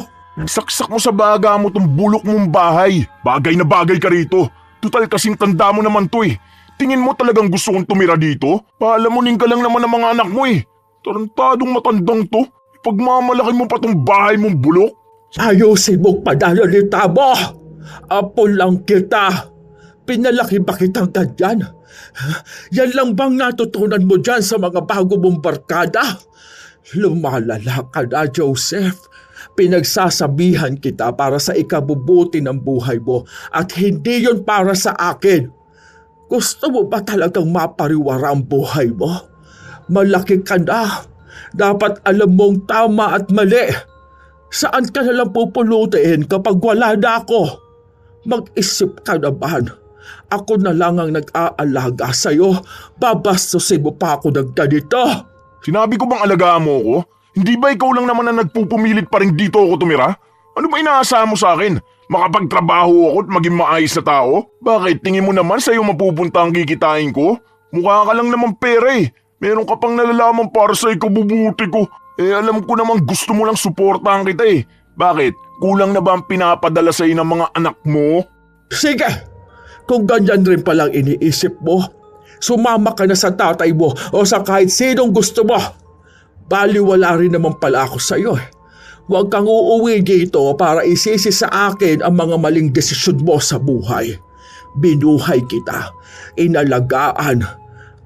Saksak mo sa baga mo tong bulok mong bahay. Bagay na bagay ka rito. Tutal kasing tanda mo naman to eh. Tingin mo talagang gusto kong tumira dito? Paalamunin ka lang naman ng mga anak mo eh. Tarantadong matandang to. Ipagmamalaki mo pa tong bahay mong bulok. Ayusin mong pananalita mo. Apo lang kita. Pinalaki ba kitang ganyan? Yan lang bang natutunan mo dyan sa mga bago mong barkada? Lumalala ka na, Joseph. Pinagsasabihan kita para sa ikabubuti ng buhay mo at hindi yon para sa akin. Gusto mo ba talagang mapariwara ang buhay mo? Malaki ka na. Dapat alam mong tama at mali. Saan ka nalang pupulutin kapag wala na ako? Mag-isip ka naman. Ako na lang ang nag-aalaga sa'yo. Babastusin mo pa ako ng ganito. Sinabi ko bang alagaan mo ko? Hindi ba ikaw lang naman na nagpupumilit pa rin dito ako tumira? Ano ba inaasahan mo sa akin? Makapagtrabaho ako at maging maayos na tao? Bakit? Tingin mo naman sa'yo mapupunta ang kikitain ko? Mukha ka lang naman pera eh. Meron ka pang nalalaman para sa ikabubuti ko. Eh alam ko naman gusto mo lang suportahan kita eh. Bakit? Kulang na ba ang pinapadala sa'yo ng mga anak mo? Sige, kung ganyan rin palang iniisip mo, sumama ka na sa tatay mo o sa kahit sinong gusto mo. Baliwala rin naman pala ako sa iyo. Huwag kang uuwi dito para isisi sa akin ang mga maling desisyon mo sa buhay. Binuhay kita, inalagaan,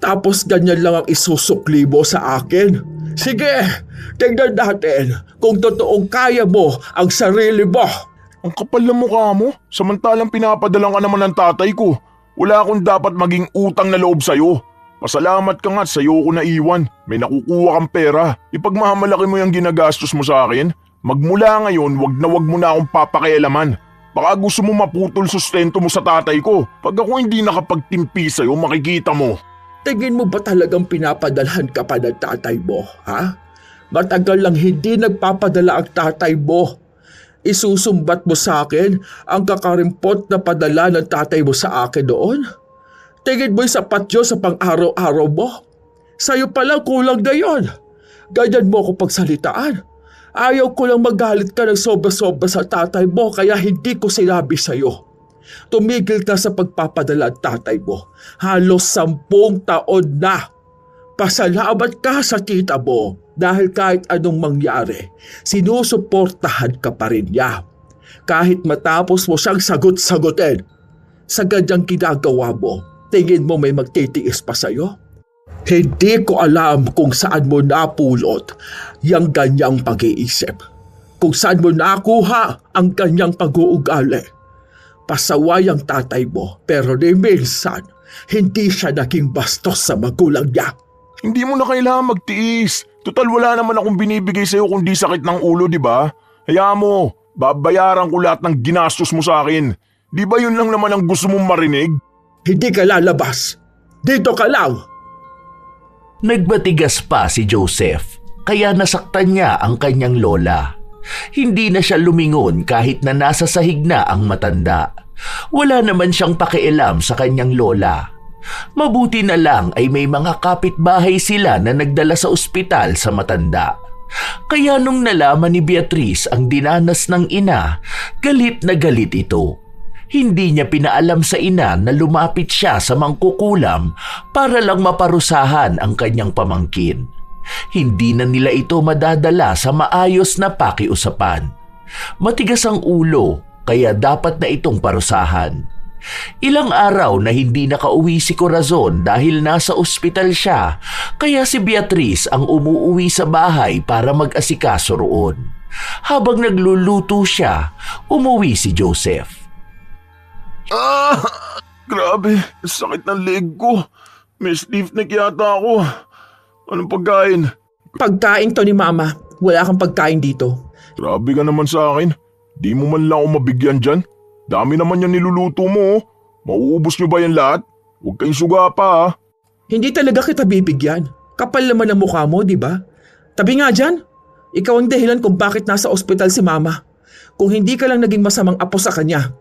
tapos ganyan lang ang isusukli mo sa akin. Sige, tingnan natin kung totoong kaya mo ang sarili mo. Ang kapal ng mukha mo, samantalang pinapadala ka naman ng tatay ko. Wala akong dapat maging utang na loob sa'yo. Pasalamat ka nga at sa'yo ko naiwan. May nakukuha kang pera. Ipagmamalaki mo yung ginagastos mo sa akin. Magmula ngayon, wag mo na akong papakialaman. Baka gusto mo maputol sustento mo sa tatay ko. Pag ako hindi nakapagtimpi sa'yo, makikita mo. Tingin mo ba talagang pinapadalhan ka pa ng tatay mo, ha? Matagal lang hindi nagpapadala ang tatay mo. Isusumbat mo sa akin ang kakarimpot na padala ng tatay mo sa akin doon? Tingin mo'y sapat yun sa pang-araw-araw mo? Sa'yo palang kulang na yun. Ganyan mo ako pagsalitaan. Ayaw ko lang magalit ka ng sobra-sobra sa tatay mo kaya hindi ko sinabi sa'yo. Tumigil ka sa pagpapadala ang tatay mo. Halos 10 taon na. Pasalamat ka sa tita mo dahil kahit anong mangyari, sinusuportahan ka pa rin niya. Kahit matapos mo siyang sagot-sagutin, sa ganyang ginagawa mo, tingin mo may magtitiis pa sa'yo? Hindi ko alam kung saan mo napulot yung ganyang pag-iisip. Kung saan mo nakuha ang ganyang pag-uugali. Pasaway ang tatay mo pero ni minsan hindi siya naging bastos sa magulang niya. Hindi mo na kailangan magtiis. Total wala naman akong binibigay sa'yo kundi sakit ng ulo, di ba? Hayaan mo, babayaran ko lahat ng ginastos mo sa akin. Di ba yun lang naman ang gusto mong marinig? Hindi ka lalabas. Dito ka lang. Nagbatigas pa si Joseph, kaya nasaktan niya ang kanyang lola. Hindi na siya lumingon kahit na nasa sahig na ang matanda. Wala naman siyang pakialam sa kanyang lola. Mabuti na lang ay may mga kapitbahay sila na nagdala sa ospital sa matanda. Kaya nung nalaman ni Beatriz ang dinanas ng ina, galit na galit ito. Hindi niya pinaalam sa ina na lumapit siya sa mangkukulam para lang maparusahan ang kanyang pamangkin. Hindi na nila ito madadala sa maayos na pakiusapan. Matigas ang ulo kaya dapat na itong parusahan. Ilang araw na hindi nakauwi si Corazon dahil nasa ospital siya, kaya si Beatriz ang umuuwi sa bahay para mag-asikaso roon. Habang nagluluto siya, umuwi si Joseph. Grabe, sakit ng leg ko. May stiff neck yata ako. Anong pagkain? Pagkain to ni Mama. Wala kang pagkain dito. Grabe ka naman sa akin. Di mo man lang ako mabigyan dyan. Dami naman yan niluluto mo. Mauubos nyo ba yan lahat? Huwag kayong suga pa ha. Hindi talaga kita bibigyan. Kapal naman ang mukha mo, di ba? Tabi nga dyan. Ikaw ang dahilan kung bakit nasa ospital si Mama. Kung hindi ka lang naging masamang apo sa kanya.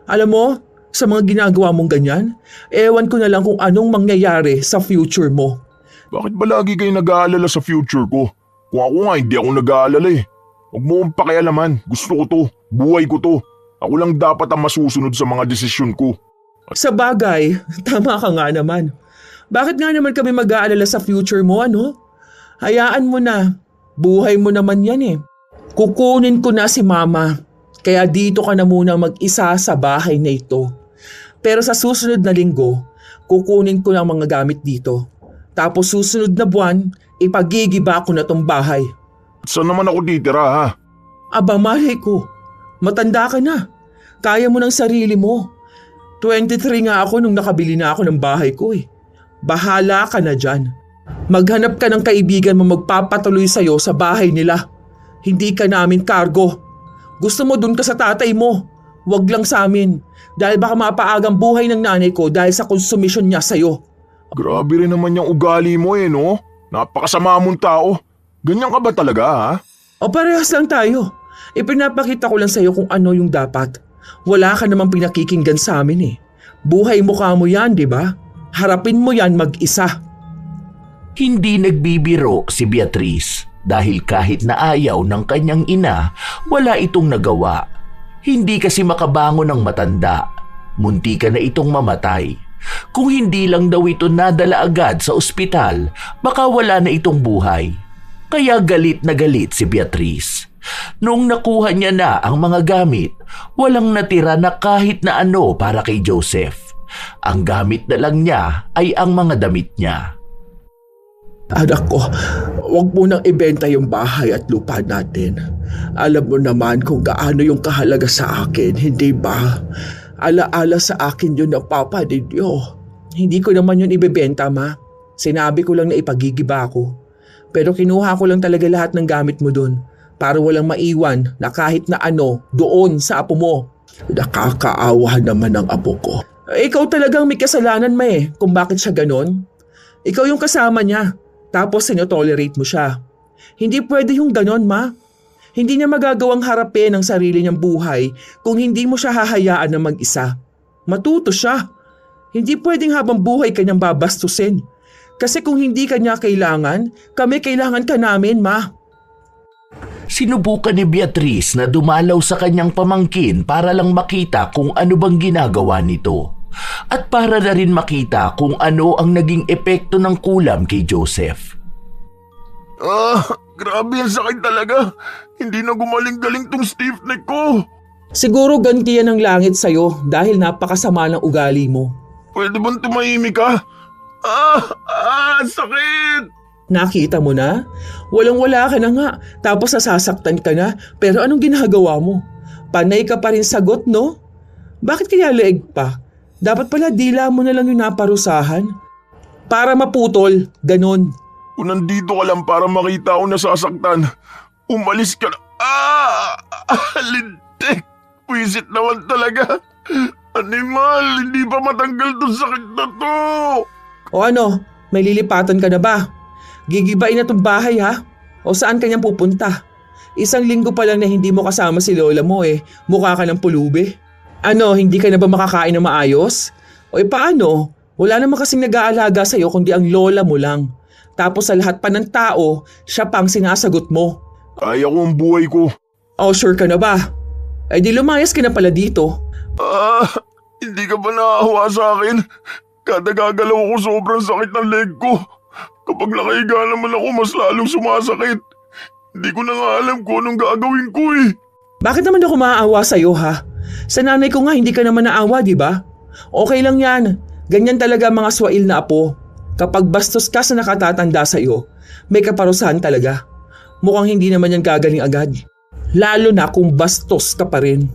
Alam mo, sa mga ginagawa mong ganyan, ewan ko na lang kung anong mangyayari sa future mo. Bakit ba lagi kayo nag-aalala sa future ko? Kung ako nga hindi ako nag-aalala eh. Huwag mo akong pakialaman. Gusto ko to. Buhay ko to. Ako lang dapat ang masusunod sa mga desisyon ko. Sa bagay, tama ka nga naman. Bakit nga naman kami mag-aalala sa future mo, ano? Hayaan mo na. Buhay mo naman yan eh. Kukunin ko na si Mama. Kaya dito ka na muna mag-isa sa bahay na ito. Pero sa susunod na linggo, kukunin ko ng mga gamit dito. Tapos susunod na buwan, ipagigiba ko na tong bahay. Saan naman ako titira ha? Aba malay ko, matanda ka na. Kaya mo ng sarili mo. 23 nga ako nung nakabili na ako ng bahay ko eh. Bahala ka na dyan. Maghanap ka ng kaibigan mo magpapatuloy sa'yo sa bahay nila. Hindi ka namin kargo. Gusto mo dun ka sa tatay mo. Wag lang sa amin. Dahil baka mapaagang buhay ng nanay ko dahil sa konsumisyon niya sa'yo. Grabe rin naman yung ugali mo eh no? Napakasama mong tao. Ganyan ka ba talaga ha? O parehas lang tayo. Ipinapakita ko lang sa'yo kung ano yung dapat. Wala ka namang pinakikinggan sa amin eh. Buhay mukha mo yan, di ba? Harapin mo yan mag-isa. Hindi nagbibiro si Beatriz dahil kahit na ayaw ng kanyang ina, wala itong nagawa. Hindi kasi makabangon ng matanda. Muntika na itong mamatay. Kung hindi lang daw ito nadala agad sa ospital, baka wala na itong buhay. Kaya galit na galit si Beatriz. Noong nakuha niya na ang mga gamit, walang natira na kahit na ano para kay Joseph. Ang gamit na lang niya ay ang mga damit niya. Anak ko, huwag mo nang ibenta yung bahay at lupa natin. Alam mo naman kung gaano yung kahalaga sa akin, hindi ba? Alaala sa akin yun ng papa ninyo. Hindi ko naman yun ibebenta, ma. Sinabi ko lang na ipagigiba ko. Pero kinuha ko lang talaga lahat ng gamit mo dun para walang maiwan na kahit na ano doon sa apo mo. Nakakaawa naman ang apo ko. Ikaw talagang may kasalanan, ma kung bakit siya ganon. Ikaw yung kasama niya, tapos sinotolerate mo siya. Hindi pwede yung ganon, ma. Hindi niya magagawang harapin ang sarili niyang buhay kung hindi mo siya hahayaan na mag-isa. Matuto siya. Hindi pwedeng habang buhay kanyang babastusin. Kasi kung hindi kanya kailangan, kami kailangan ka namin, ma. Sinubukan ni Beatrice na dumalaw sa kanyang pamangkin para lang makita kung ano bang ginagawa nito. At para na rin makita kung ano ang naging epekto ng kulam kay Joseph. Grabe ang sakit talaga. Hindi na gumaling-galing tong stiff neck ko. Siguro ganti yan ng langit sa'yo dahil napakasama ng ugali mo. Pwede bang tumahimik ka? Sakit! Nakita mo na? Walang-wala ka na nga, tapos nasasaktan ka na, pero anong ginagawa mo? Panay ka pa rin sagot, no? Bakit kaya leeg pa? Dapat pala dila mo na lang yung naparusahan. Para maputol, ganon. Kung nandito ka lang para makita ako nasasaktan, umalis ka na. Lintik! Wisit naman talaga. Animal, hindi pa matanggal tong sakit na to. O ano, may lilipatan ka na ba? Gigibain na tong bahay ha? O saan kanyang pupunta? 1 linggo pa lang na hindi mo kasama si lola mo mukha ka ng pulubi. Ano, hindi ka na ba makakain ng maayos? O paano? Wala naman kasing nag-aalaga sa'yo kundi ang lola mo lang. Tapos sa lahat pa ng tao, siya pang sinasagot mo. Kaya ko ang buhay ko. O sure ka na ba? Ay di lumayas ka na pala dito. Hindi ka ba naahawa sa akin? Kada gagalaw ko sobrang sakit ng leg ko. Kapag nakahiga naman ako mas lalong sumasakit. Hindi ko na nga alam kung anong gagawin ko Bakit naman ako maaawa sa'yo ha? Sa nanay ko nga hindi ka naman naawa, di ba? Okay lang yan. Ganyan talaga mga swail na apo. Kapag bastos ka sa nakatatanda sa'yo, may kaparusahan talaga. Mukhang hindi naman yan gagaling agad. Lalo na kung bastos ka pa rin.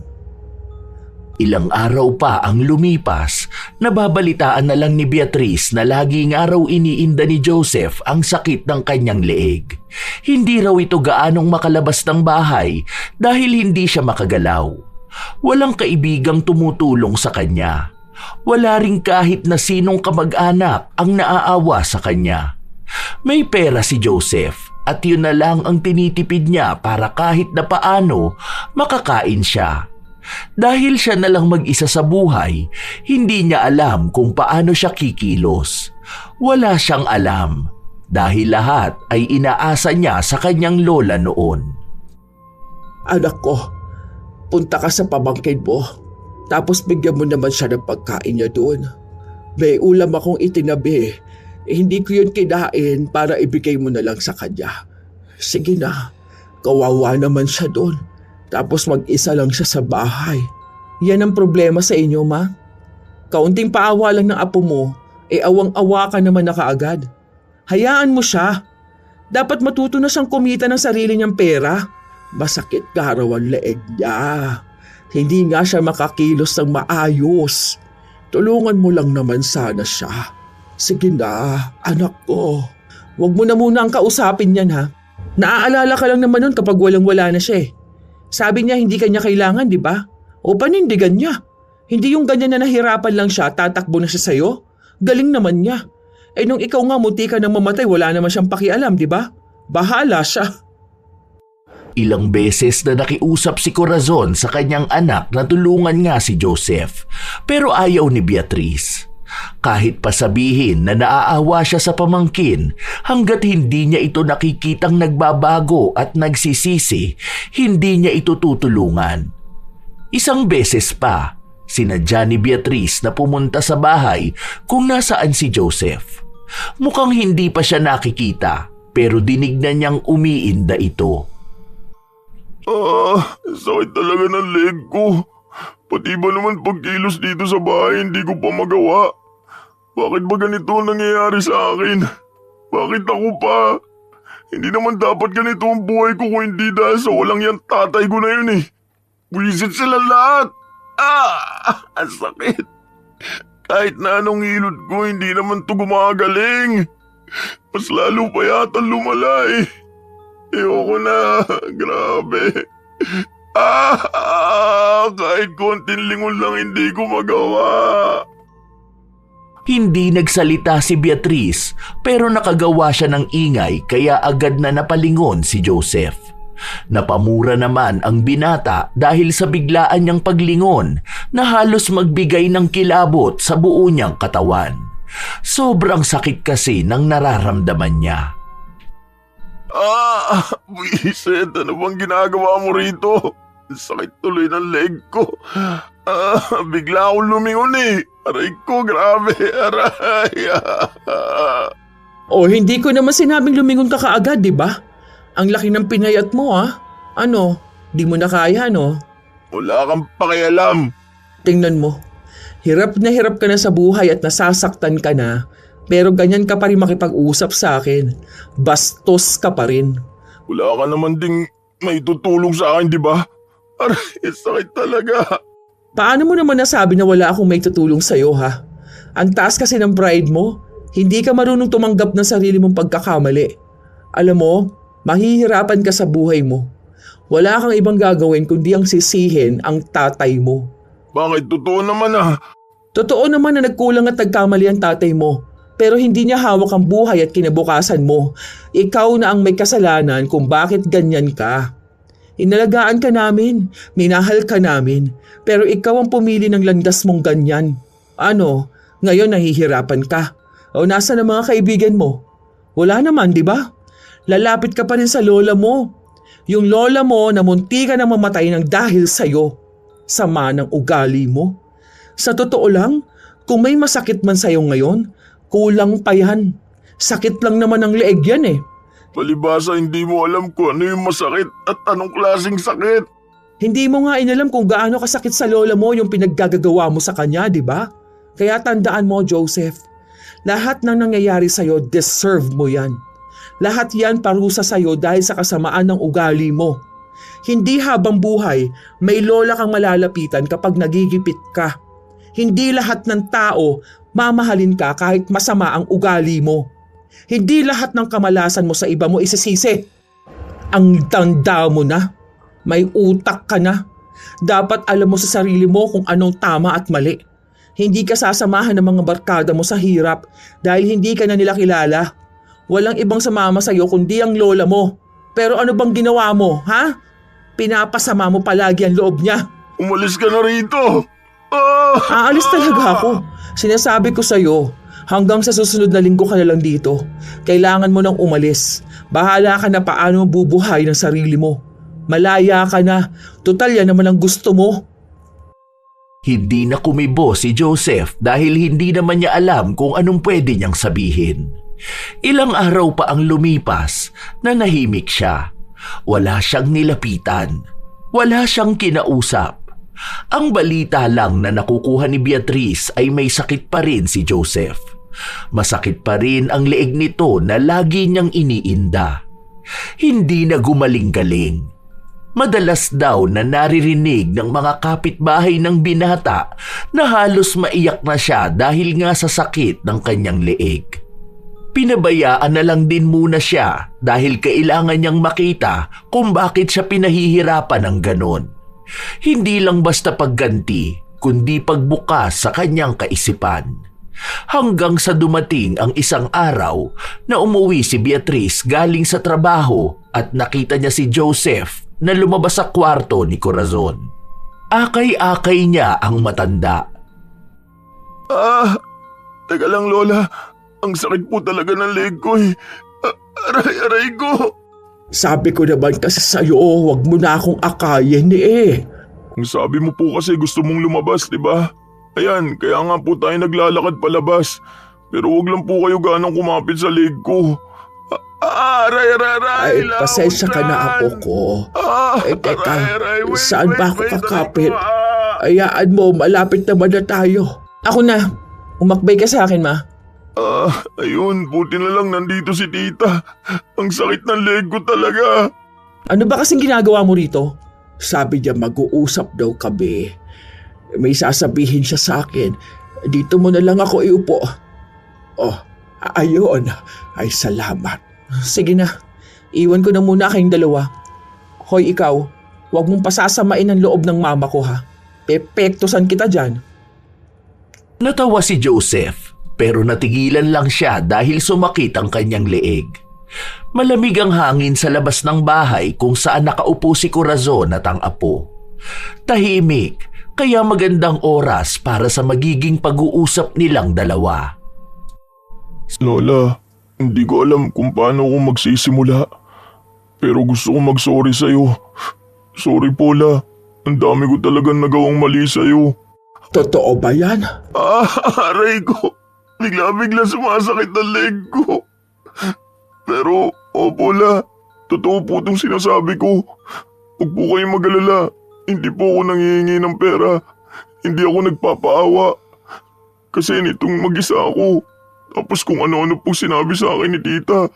Ilang araw pa ang lumipas, nababalitaan na lang ni Beatrice na lagi nga raw iniinda ni Joseph ang sakit ng kanyang leeg. Hindi raw ito gaanong makalabas ng bahay dahil hindi siya makagalaw. Walang kaibigang tumutulong sa kanya. Wala ring kahit na sinong kamag-anak ang naaawa sa kanya. May pera si Joseph at yun na lang ang tinitipid niya para kahit na paano makakain siya. Dahil siya na lang mag-isa sa buhay, hindi niya alam kung paano siya kikilos. Wala siyang alam dahil lahat ay inaasa niya sa kanyang lola noon. Anak ko, punta ka sa pamangkin mo. Tapos bigyan mo naman siya ng pagkain niya doon. May ulam akong itinabi. Hindi ko yun kinain para ibigay mo na lang sa kanya. Sige na, kawawa naman siya doon. Tapos mag-isa lang siya sa bahay. Yan ang problema sa inyo, ma. Kaunting paawa lang ng apo mo, awang-awa ka naman na kaagad. Hayaan mo siya. Dapat matuto na siyang kumita ng sarili niyang pera. Masakit ka raw ang leeg niya. Hindi nga siya makakilos ng maayos. Tulungan mo lang naman sana siya. Sige na, anak ko. Huwag mo na muna ang kausapin yan ha. Naaalala ka lang naman nun kapag walang-wala na siya Sabi niya hindi kanya kailangan, di ba? O panindigan niya. Hindi yung ganyan na nahirapan lang siya, tatakbo na siya sa'yo. Galing naman niya. Nung ikaw nga muti ka nang mamatay, wala naman siyang pakialam, di ba? Bahala siya. Ilang beses na nakiusap si Corazon sa kanyang anak na tulungan nga si Joseph, pero ayaw ni Beatrice. Kahit pa sabihin na naaawa siya sa pamangkin, hanggat hindi niya ito nakikitang nagbabago at nagsisisi, hindi niya ito tutulungan. Isang beses pa, sinadya ni Beatrice na pumunta sa bahay kung nasaan si Joseph. Mukhang hindi pa siya nakikita, pero dinig na niyang umiinda ito. Sakit talaga ng leg ko. Pati ba naman pagkilos dito sa bahay hindi ko pa magawa? Bakit ba ganito ang nangyayari sa akin? Bakit ako pa? Hindi naman dapat ganito ang buhay ko kung hindi dahil sa walang yan tatay ko na yun Buwisit sila lahat. Ang sakit. Kahit na anong hilot ko, hindi naman to gumagaling. Mas lalo pa yata lumala eh. Ayoko na. Grabe. Kahit konting lingon lang hindi ko magawa. Hindi nagsalita si Beatrice pero nakagawa siya ng ingay kaya agad na napalingon si Joseph. Napamura naman ang binata dahil sa biglaan niyang paglingon na halos magbigay ng kilabot sa buo niyang katawan. Sobrang sakit kasi ng nararamdaman niya. Buisit, ano bang ginagawa mo rito? Sakit tuloy ng leg ko. Bigla akong lumingon eh. Aray ko, grabe. Aray. O hindi ko naman sinabing lumingon ka kaagad, di ba? Ang laki ng pinayat mo Ano, di mo na kaya Wala kang pakialam. Tingnan mo, hirap ka na sa buhay at nasasaktan ka na, pero ganyan ka pa rin makipag-usap sa akin. Bastos ka pa rin. Wala ka naman ding may tutulong sa akin, di ba? Aray, sakit talaga. Paano mo naman nasabi na wala akong may tutulong sa'yo Ang taas kasi ng pride mo. Hindi ka marunong tumanggap ng sarili mong pagkakamali. Alam mo, mahihirapan ka sa buhay mo. Wala kang ibang gagawin kundi ang sisihin ang tatay mo. Bakit? Totoo naman Totoo naman na nagkulang at nagkamali ang tatay mo. Pero hindi niya hawak ang buhay at kinabukasan mo. Ikaw na ang may kasalanan kung bakit ganyan ka. Inalagaan ka namin, minahal ka namin, pero ikaw ang pumili ng landas mong ganyan. Ano, ngayon nahihirapan ka. O nasa na mga kaibigan mo? Wala naman, di ba? Lalapit ka pa rin sa lola mo. Yung lola mo na munti ka na mamatay ng dahil sa'yo. Sama ng ugali mo. Sa totoo lang, kung may masakit man sa'yo ngayon, kulang pa yan. Sakit lang naman ang leeg yan eh. Palibasa hindi mo alam kung ano yung masakit at anong klaseng sakit. Hindi mo nga inalam kung gaano kasakit sa lola mo yung pinaggagawa mo sa kanya, di ba? Kaya tandaan mo, Joseph, lahat ng nangyayari sa'yo, deserve mo yan. Lahat yan parusa sa'yo dahil sa kasamaan ng ugali mo. Hindi habang buhay, may lola kang malalapitan kapag nagigipit ka. Hindi lahat ng tao mamahalin ka kahit masama ang ugali mo. Hindi lahat ng kamalasan mo sa iba mo isisisi. Ang tanda mo na. May utak ka na. Dapat alam mo sa sarili mo kung anong tama at mali. Hindi ka sasamahan ng mga barkada mo sa hirap dahil hindi ka na nila kilala. Walang ibang sumama sa'yo kundi ang lola mo. Pero ano bang ginawa mo, Pinapasama mo palagi ang loob niya. Umalis ka na rito. Aalis talaga ako. Sinasabi ko sa'yo, hanggang sa susunod na linggo ka na lang dito. Kailangan mo nang umalis. Bahala ka na paano bubuhay ng sarili mo. Malaya ka na. Total yan naman ang gusto mo. Hindi na kumibo si Joseph dahil hindi naman niya alam kung anong pwede niyang sabihin. Ilang araw pa ang lumipas na nahimik siya. Wala siyang nilapitan. Wala siyang kinausap. Ang balita lang na nakukuha ni Beatrice ay may sakit pa rin si Joseph. Masakit pa rin ang leeg nito na lagi niyang iniinda. Hindi na gumaling-galing. Madalas daw na naririnig ng mga kapitbahay ng binata na halos maiyak na siya dahil nga sa sakit ng kanyang leeg. Pinabayaan na lang din muna siya dahil kailangan niyang makita kung bakit siya pinahihirapan ng ganon. Hindi lang basta pagganti, kundi pagbukas sa kanyang kaisipan. Hanggang sa dumating ang isang araw na umuwi si Beatrice galing sa trabaho at nakita niya si Joseph na lumabas sa kwarto ni Corazon. Akay-akay niya ang matanda. Teka lang lola. Ang sakit po talaga ng leg ko eh. Aray ko. Sabi ko naman kasi sa'yo, wag mo na akong akayin eh. Ang sabi mo po kasi gusto mong lumabas, di ba? Ayan, kaya nga po tayo naglalakad palabas. Pero wag lang po kayo ganong kumapit sa leg ko. Aray. Ay, pasensya ka na apo ko. Teka, saan ba ako kakapit? Ayaan mo, malapit naman na tayo. Ako na, umakbay ka sa akin, ma. Ayun, buti na lang nandito si tita. Ang sakit ng leg ko talaga. Ano ba kasing ginagawa mo rito? Sabi niya mag-uusap daw kami. May sasabihin siya sa akin. Dito mo na lang ako iupo. Oh, ayun. Ay, salamat. Sige na, iwan ko na muna kayong dalawa. Hoy ikaw, huwag mong pasasamain ang loob ng mama ko ha. Pepektosan kita dyan. Natawa si Joseph pero natigilan lang siya dahil sumakit ang kanyang leeg. Malamig ang hangin sa labas ng bahay kung saan nakaupo si Corazon at ang apo. Tahimik, kaya magandang oras para sa magiging pag-uusap nilang dalawa. Lola, hindi ko alam kung paano ako magsisimula. Pero gusto ko mag-sorry sa'yo. Sorry po, La. Ang dami ko talagang nagawang mali sa'yo. Totoo ba yan? Aray ko. Bigla-bigla sumasakit ang leg ko. Pero, opo, La. Totoo po itong sinasabi ko. Huwag po kayong mag-alala. Hindi po ako nanghihingi ng pera. Hindi ako nagpapaawa. Kasi nitong mag-isa ako. Tapos kung ano-ano po sinabi sa akin ni tita.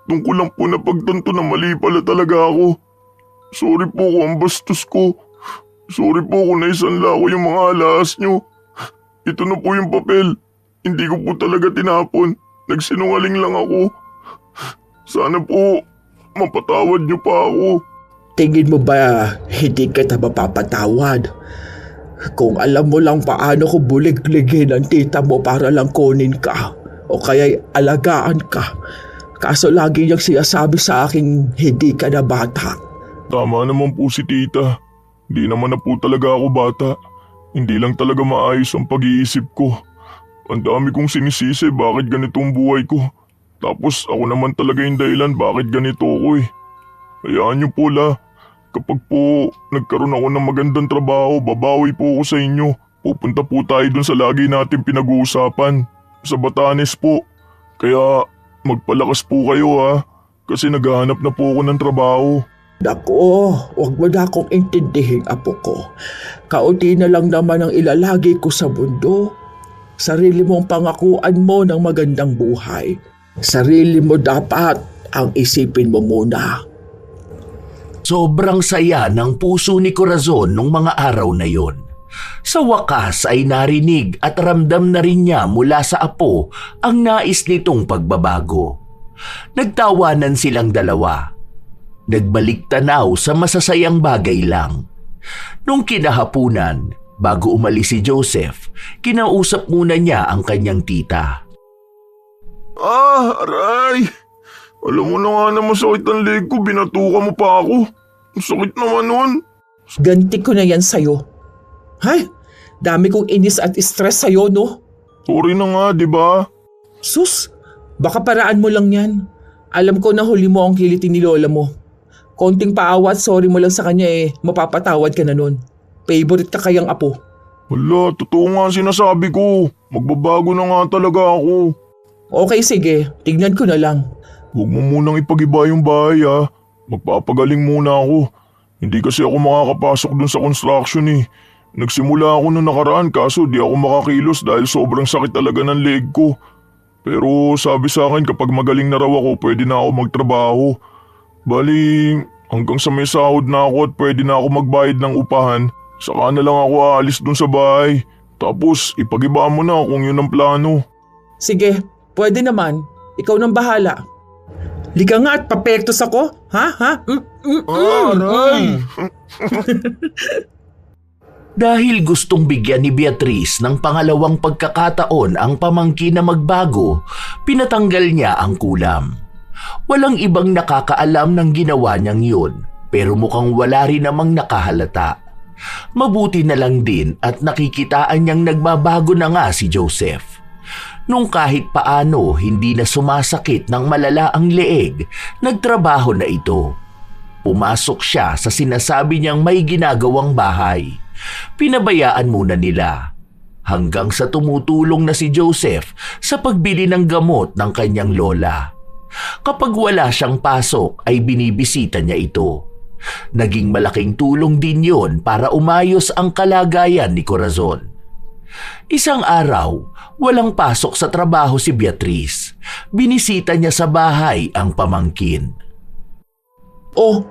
Doon ko lang po napagtanto na mali pala talaga ako. Sorry po kung ang bastos ko. Sorry po kung naisanla ko yung mga alas nyo. Ito na po yung papel. Hindi ko po talaga tinapon. Nagsinungaling lang ako. Sana po mapatawad nyo pa ako. Tingin mo ba hindi kita mapapatawad? Kung alam mo lang paano ko bulig-ligin ang tita mo para lang kunin ka o kaya'y alagaan ka. Kaso lagi niyang sinasabi sa akin hindi ka na bata. Tama naman po si tita. Hindi naman na po talaga ako bata. Hindi lang talaga maayos ang pag-iisip ko. Ang dami kong sinisisi bakit ganito ang buhay ko. Tapos ako naman talaga yung dahilan bakit ganito ako eh. Hayaan niyo po, La. Kapag po nagkaroon ako ng magandang trabaho, babawi po ako sa inyo. Pupunta po tayo dun sa lagi natin pinag-uusapan. Sa Batanes po. Kaya magpalakas po kayo ha. Kasi naghahanap na po ako ng trabaho. Nako, huwag mo na akong intindihin, apo ko. Kaunti na lang naman ang ilalagi ko sa mundo. Sarili mong pangakuan mo ng magandang buhay. Sarili mo dapat ang isipin mo muna. Sobrang saya ng puso ni Corazon nung mga araw na yon. Sa wakas ay narinig at ramdam na rin niya mula sa apo ang nais nitong pagbabago. Nagtawanan silang dalawa. Nagbalik tanaw sa masasayang bagay lang. Nung kinahapunan, bago umalis si Joseph, kinausap muna niya ang kanyang tita. Aray! Alam mo na nga na masakit ang leg ko, binatuka mo pa ako. Ang sakit naman nun. Ganti ko na yan sa'yo. Hay, dami kong inis at stress sa'yo, no? Sorry na nga, di ba? Sus, baka paraan mo lang yan. Alam ko na huli mo ang kilitin ni lola mo. Konting paawat, sorry mo lang sa kanya mapapatawad ka na nun. Favorite ka kayang apo. Wala, totoo nga sinasabi ko. Magbabago na nga talaga ako. Okay, sige. Tignan ko na lang. Huwag mo munang ipagiba yung bahay ha. Magpapagaling muna ako. Hindi kasi ako makakapasok dun sa construction eh. Nagsimula ako nung nakaraan kaso di ako makakilos dahil sobrang sakit talaga ng leg ko. Pero sabi sa akin kapag magaling na raw ako pwede na ako magtrabaho. Bali hanggang sa may sahod na ako at pwede na ako magbayad ng upahan. Saka na lang ako aalis dun sa bahay. Tapos ipagiba mo na kung yun ang plano. Sige, pwede naman. Ikaw nang bahala. Liga nga at papektos ako. Ha? Aray! Dahil gustong bigyan ni Beatrice ng pangalawang pagkakataon ang pamangkin na magbago, pinatanggal niya ang kulam. Walang ibang nakakaalam ng ginawa niyang yun, pero mukhang wala rin namang nakahalata. Mabuti na lang din at nakikitaan niyang nagbabago na nga si Joseph. Nung kahit paano hindi na sumasakit ng malala ang leeg, nagtrabaho na ito. Pumasok siya sa sinasabi niyang may ginagawang bahay. Pinabayaan muna nila hanggang sa tumutulong na si Joseph sa pagbili ng gamot ng kanyang lola. Kapag wala siyang pasok ay binibisita niya ito. Naging malaking tulong din yon para umayos ang kalagayan ni Corazon. Isang araw, walang pasok sa trabaho si Beatrice. Binisita niya sa bahay ang pamangkin. Oh,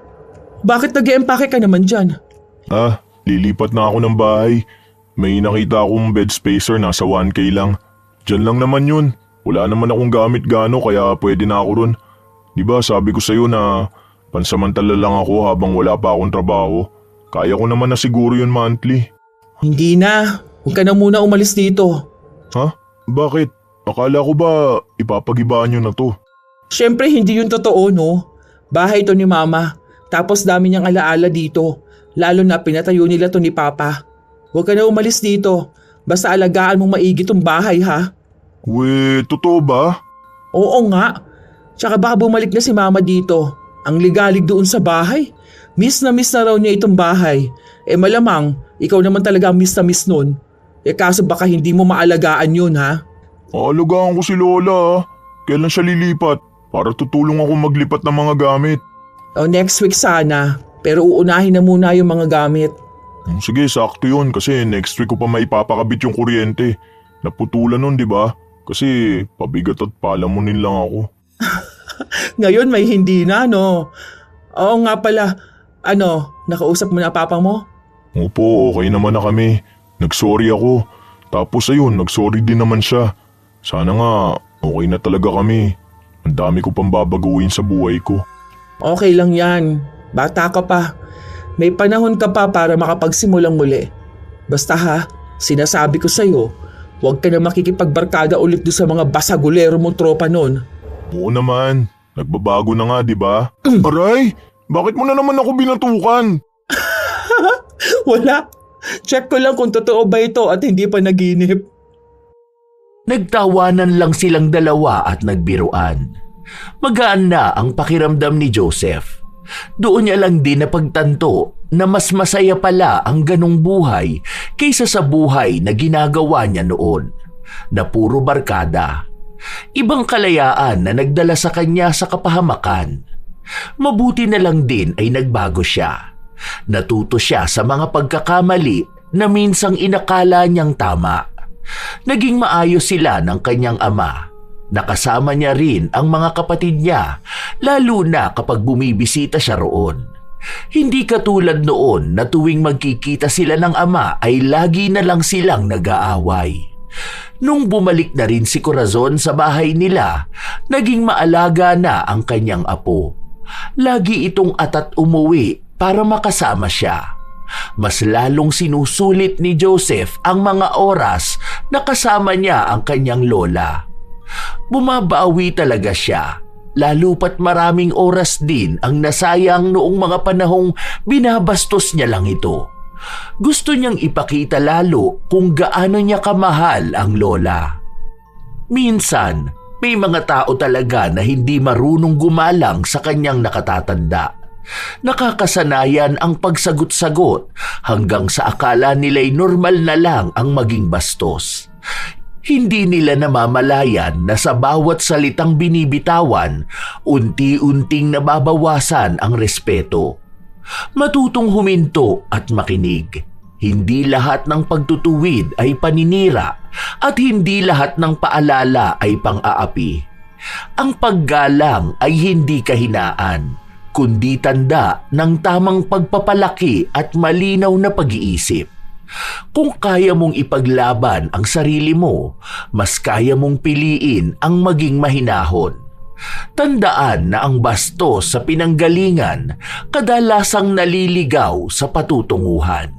bakit nag-e-empake ka naman dyan? Lilipat na ako ng bahay. May nakita akong bed spacer, nasa 1K lang. Diyan lang naman yun. Wala naman akong gamit gano kaya pwede na ako ron. Diba sabi ko sa'yo na pansamantala lang ako habang wala pa akong trabaho. Kaya ko naman na siguro yun monthly. Hindi na. Huwag ka na muna umalis dito. Ha? Bakit? Akala ko ba ipapagibaan nyo na to? Siyempre hindi yun totoo, no? Bahay to ni Mama. Tapos dami niyang alaala dito. Lalo na pinatayo nila to ni Papa. Huwag ka na umalis dito. Basta alagaan mong maigi tong bahay, ha? Totoo ba? Oo nga. Tsaka baka bumalik na si Mama dito. Ang ligalig doon sa bahay. Miss na raw niya itong bahay. Malamang, ikaw naman talaga ang miss na miss nun. Kaso baka hindi mo maalagaan yun, ha? Aalagaan ko si Lola. Kailan siya lilipat? Para tutulong ako maglipat ng mga gamit. Next week sana. Pero uunahin na muna yung mga gamit. Sige, sakto yun kasi next week ko pa maipapakabit yung kuryente. Naputulan nun, di ba? Kasi pabigat at palamunin lang ako. Ngayon may hindi na, no? Oo nga pala. Nakausap mo na papa mo? Opo, okay naman na kami. Nagsorry ako. Tapos ayun, nagsorry din naman siya. Sana nga, okay na talaga kami. Ang dami ko pang babaguhin sa buhay ko. Okay lang yan. Bata ka pa. May panahon ka pa para makapagsimulang muli. Basta ha, sinasabi ko sa'yo, huwag ka na makikipagbarkada ulit doon sa mga basagulero mong tropa nun. Oo naman, nagbabago na nga, di ba? Aray, bakit mo na naman ako binatukan? Wala. Check ko lang kung totoo ba ito at hindi pa naginip. Nagtawanan lang silang dalawa at nagbiruan. Magaan na ang pakiramdam ni Joseph. Doon niya lang din napagtanto na mas masaya pala ang ganong buhay kaysa sa buhay na ginagawa niya noon, na puro barkada. Ibang kalayaan na nagdala sa kanya sa kapahamakan. Mabuti na lang din ay nagbago siya. Natuto siya sa mga pagkakamali na minsang inakala niyang tama. Naging maayos sila ng kanyang ama. Nakasama niya rin ang mga kapatid niya, lalo na kapag bumibisita siya roon. Hindi katulad noon na tuwing magkikita sila ng ama ay lagi na lang silang nag-aaway. Nung bumalik na rin si Corazon sa bahay nila, naging maalaga na ang kanyang apo. Lagi itong atat umuwi para makasama siya. Mas lalong sinusulit ni Joseph ang mga oras na kasama niya ang kanyang lola. Bumabawi talaga siya, lalo pat maraming oras din ang nasayang noong mga panahong binabastos niya lang ito. Gusto niyang ipakita lalo kung gaano niya kamahal ang lola. Minsan, may mga tao talaga na hindi marunong gumalang sa kanyang nakatatanda. Nakakasanayan ang pagsagot-sagot hanggang sa akala nila'y normal na lang ang maging bastos. Hindi nila namamalayan na sa bawat salitang binibitawan, unti-unting nababawasan ang respeto. Matutong huminto at makinig. Hindi lahat ng pagtutuwid ay paninira at hindi lahat ng paalala ay pang-aapi. Ang paggalang ay hindi kahinaan, kundi tanda ng tamang pagpapalaki at malinaw na pag-iisip. Kung kaya mong ipaglaban ang sarili mo, mas kaya mong piliin ang maging mahinahon. Tandaan na ang bastos sa pinanggalingan kadalasang naliligaw sa patutunguhan.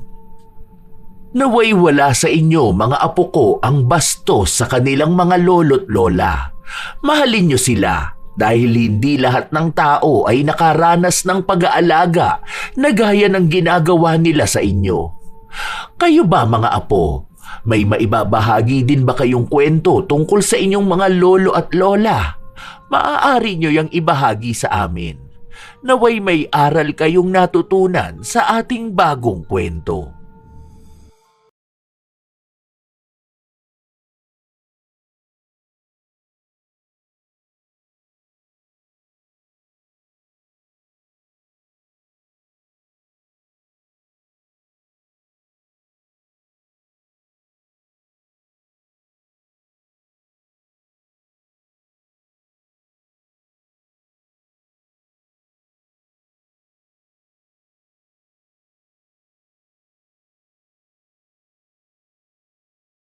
Naway wala sa inyo mga apo ko ang bastos sa kanilang mga lolo't lola. Mahalin niyo sila dahil hindi lahat ng tao ay nakaranas ng pag-aalaga na gaya ng ginagawa nila sa inyo. Kayo ba mga apo, may maibabahagi din ba kayong kwento tungkol sa inyong mga lolo at lola? Maaari nyo yang ibahagi sa amin. Naway may aral kayong natutunan sa ating bagong kwento.